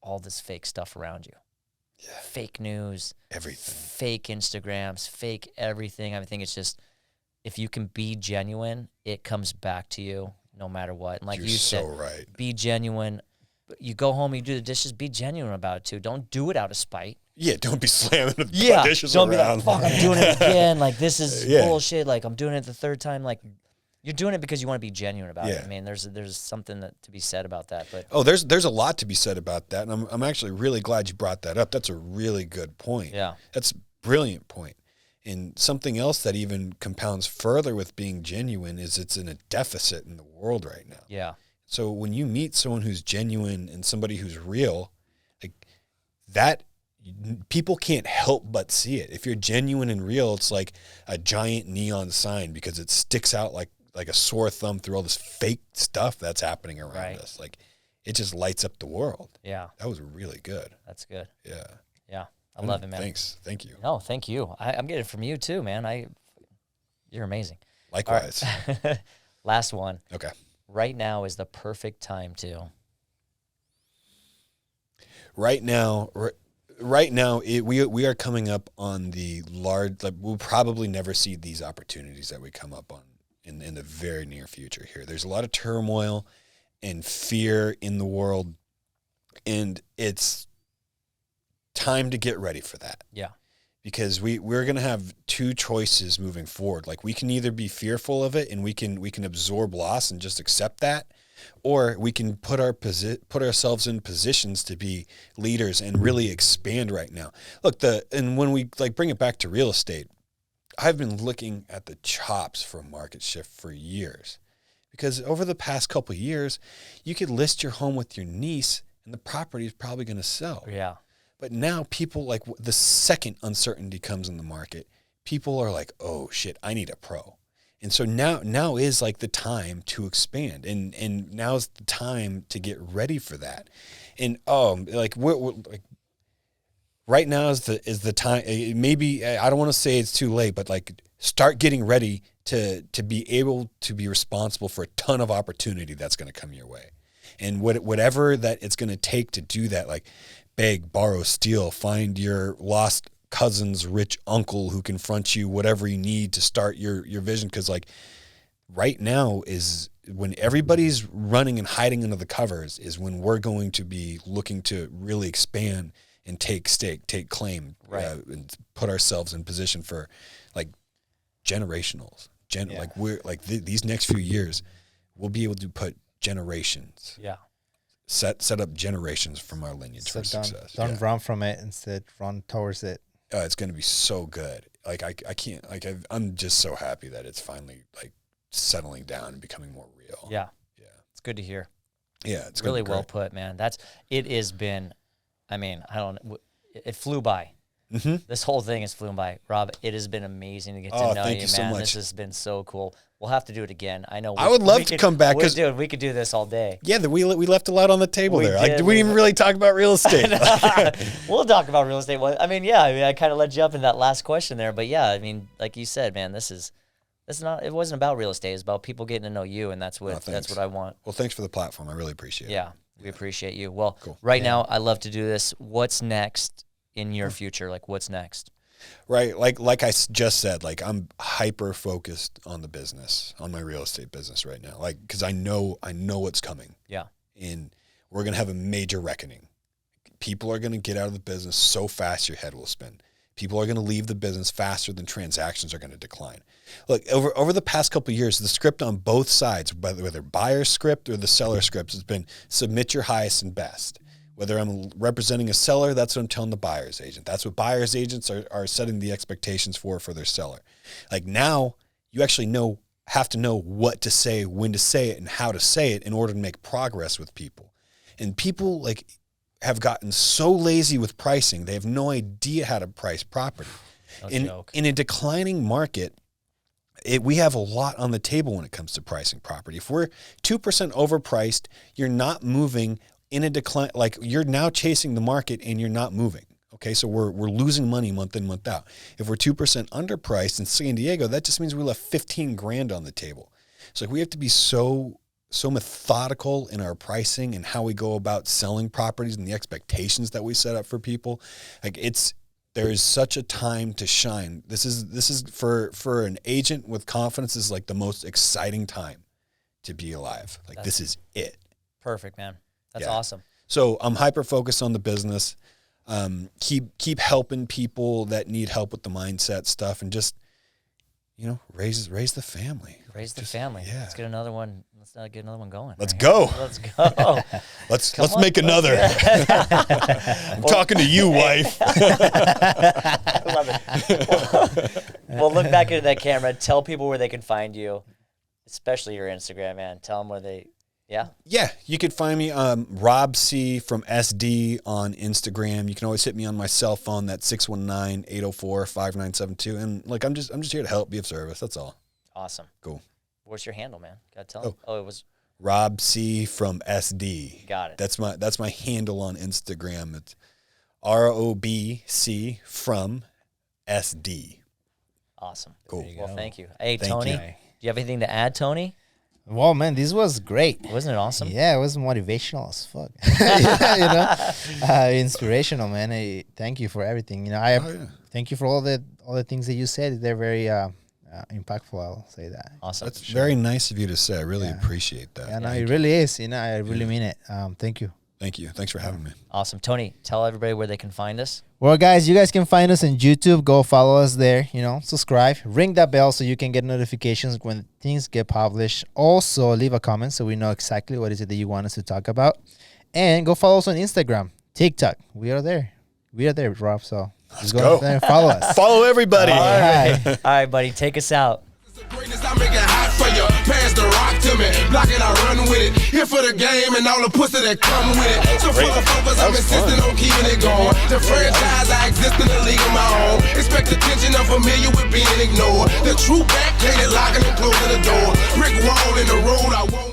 all this fake stuff around you. Yeah. Fake news. Everything. Fake Instagrams, fake everything. I think it's just, if you can be genuine, it comes back to you no matter what. And like You're you said, so right. Be genuine. You go home, you do the dishes, be genuine about it too. Don't do it out of spite. Yeah, don't be slamming the dishes don't around. Be like, fuck, I'm doing it again. Like, this is bullshit. Like, I'm doing it the third time. Like, you're doing it because you want to be genuine about it. I mean, there's something to be said about that. But there's a lot to be said about that, and I'm actually really glad you brought that up. That's a really good point. Yeah, that's a brilliant point. And something else that even compounds further with being genuine is it's in a deficit in the world right now. Yeah. So when you meet someone who's genuine and somebody who's real, like that, people can't help but see it. If you're genuine and real, it's like a giant neon sign because it sticks out like a sore thumb through all this fake stuff that's happening around us. Like it just lights up the world. Yeah. That was really good. That's good. Yeah. Yeah. I love it, man. Thanks. Thank you. No, thank you. I'm getting it from you too, man. You're amazing. Likewise. Right. Last one. Okay. Right now is the perfect time to. Right now, we are coming up on the large. Like, we'll probably never see these opportunities that we come up on in the very near future. Here, there's a lot of turmoil and fear in the world, and it's time to get ready for that. Yeah. because we're going to have two choices moving forward. Like, we can either be fearful of it and we can absorb loss and just accept that, or we can put ourselves in positions to be leaders and really expand right now. Look, and when we like bring it back to real estate, I've been looking at the chops for a market shift for years, because over the past couple of years, you could list your home with your niece and the property is probably going to sell. Yeah. But now people, like, the second uncertainty comes in the market, people are like, oh shit, I need a pro. And so now is like the time to expand, and now's the time to get ready for that. And like we're like, right now is the time. Maybe I don't want to say it's too late, but like, start getting ready to be able to be responsible for a ton of opportunity that's going to come your way, and whatever that it's going to take to do that. Like, beg, borrow, steal, find your lost cousin's rich uncle who can front you whatever you need to start your vision. Because like, right now is when everybody's running and hiding under the covers, is when we're going to be looking to really expand and take claim, right, and put ourselves in position for like generationals. Like, we're like these next few years, we'll be able to put generations. Yeah. Set up generations from our lineage for success. Don't run from it. Instead, run towards it. It's going to be so good. Like, I can't, like, I'm just so happy that it's finally like settling down and becoming more real. Yeah. Yeah. It's good to hear. Yeah. It's really well put, man. It has been, I mean, it flew by. Mm-hmm. This whole thing has flown by. Rob, it has been amazing to get to know you, man. So much. This has been so cool. We'll have to do it again. I know. I would love to come back. We could do this all day. Yeah, we left a lot on the table there. Did. Like, we didn't even really talk about real estate. We'll talk about real estate. Well, I kind of led you up in that last question there, but yeah, I mean, like you said, man, this is not. It wasn't about real estate. It's about people getting to know you, and that's what I want. Well, thanks for the platform. I really appreciate it. Yeah, we appreciate you. Well, cool. Right now, I love to do this. What's next in your future? Like, what's next? Right. Like I just said, like, I'm hyper focused on the business, on my real estate business right now. Like, cause I know what's coming. Yeah. And we're going to have a major reckoning. People are going to get out of the business so fast your head will spin. People are going to leave the business faster than transactions are going to decline. Look, over the past couple of years, the script on both sides, whether buyer script or the seller script, has been submit your highest and best. Whether I'm representing a seller, that's what I'm telling the buyer's agent. That's what buyer's agents are setting the expectations for their seller. Like, now you actually have to know what to say, when to say it, and how to say it in order to make progress with people. And people like have gotten so lazy with pricing, they have no idea how to price property. In a declining market, we have a lot on the table when it comes to pricing property. If we're 2% overpriced, you're not moving in a decline. Like, you're now chasing the market and you're not moving. Okay, so we're losing money month in, month out. If we're 2% underpriced in San Diego, that just means we left 15 grand on the table. So we have to be so methodical in our pricing and how we go about selling properties and the expectations that we set up for people. Like, there is such a time to shine. This is for an agent with confidence, is like the most exciting time to be alive. Like, this is it. Perfect, man. That's awesome. So I'm hyper focused on the business. Keep helping people that need help with the mindset stuff, and just, raise the family. Raise the family. Yeah. Let's get another one. Let's get another one going. Let's go. Let's go. Let's make another. I'm talking to you, wife. I love it. Well, look back into that camera. Tell people where they can find you, especially your Instagram, man. Tell them where they. Yeah, you could find me, Rob C from SD on Instagram. You can always hit me on my cell phone. That's 619-804-5972. And like, I'm just here to help, be of service. That's all. Awesome. Cool. What's your handle, man? Gotta tell them. Oh, it was Rob C from SD. Got it. That's my handle on Instagram. It's ROBC from SD. Awesome. Cool. Well, thank you. Hey, Thank Tony, you. do you have anything to add, Tony? Well, man, this was great. Wasn't it awesome? Yeah, it was motivational as fuck. Inspirational, man. Thank you for everything. Thank you for all the things that you said. They're very impactful. I'll say that. Awesome. That's very nice of you to say. I really appreciate that. Yeah, no, it really is. I really mean it. Thank you. Thank you. Thanks for having me. Awesome. Tony, tell everybody where they can find us. Well, guys, you guys can find us on YouTube. Go follow us there. Subscribe, ring that bell so you can get notifications when things get published. Also, leave a comment so we know exactly what is it that you want us to talk about. And go follow us on Instagram, TikTok. We are there, Rob. So let's go there and follow us. Follow everybody. All right. All right, buddy, take us out. Greatness, I make it hot for you. Pass the rock to me. Block it, I run with it. Here for the game and all the pussy that come with it. So for the focus, I'm insisting on keeping it going. The franchise, I exist in the league of my own. Expect attention, I'm familiar with being ignored. The true back, can't it locking and closing the door. Brick wall in the road, I won't.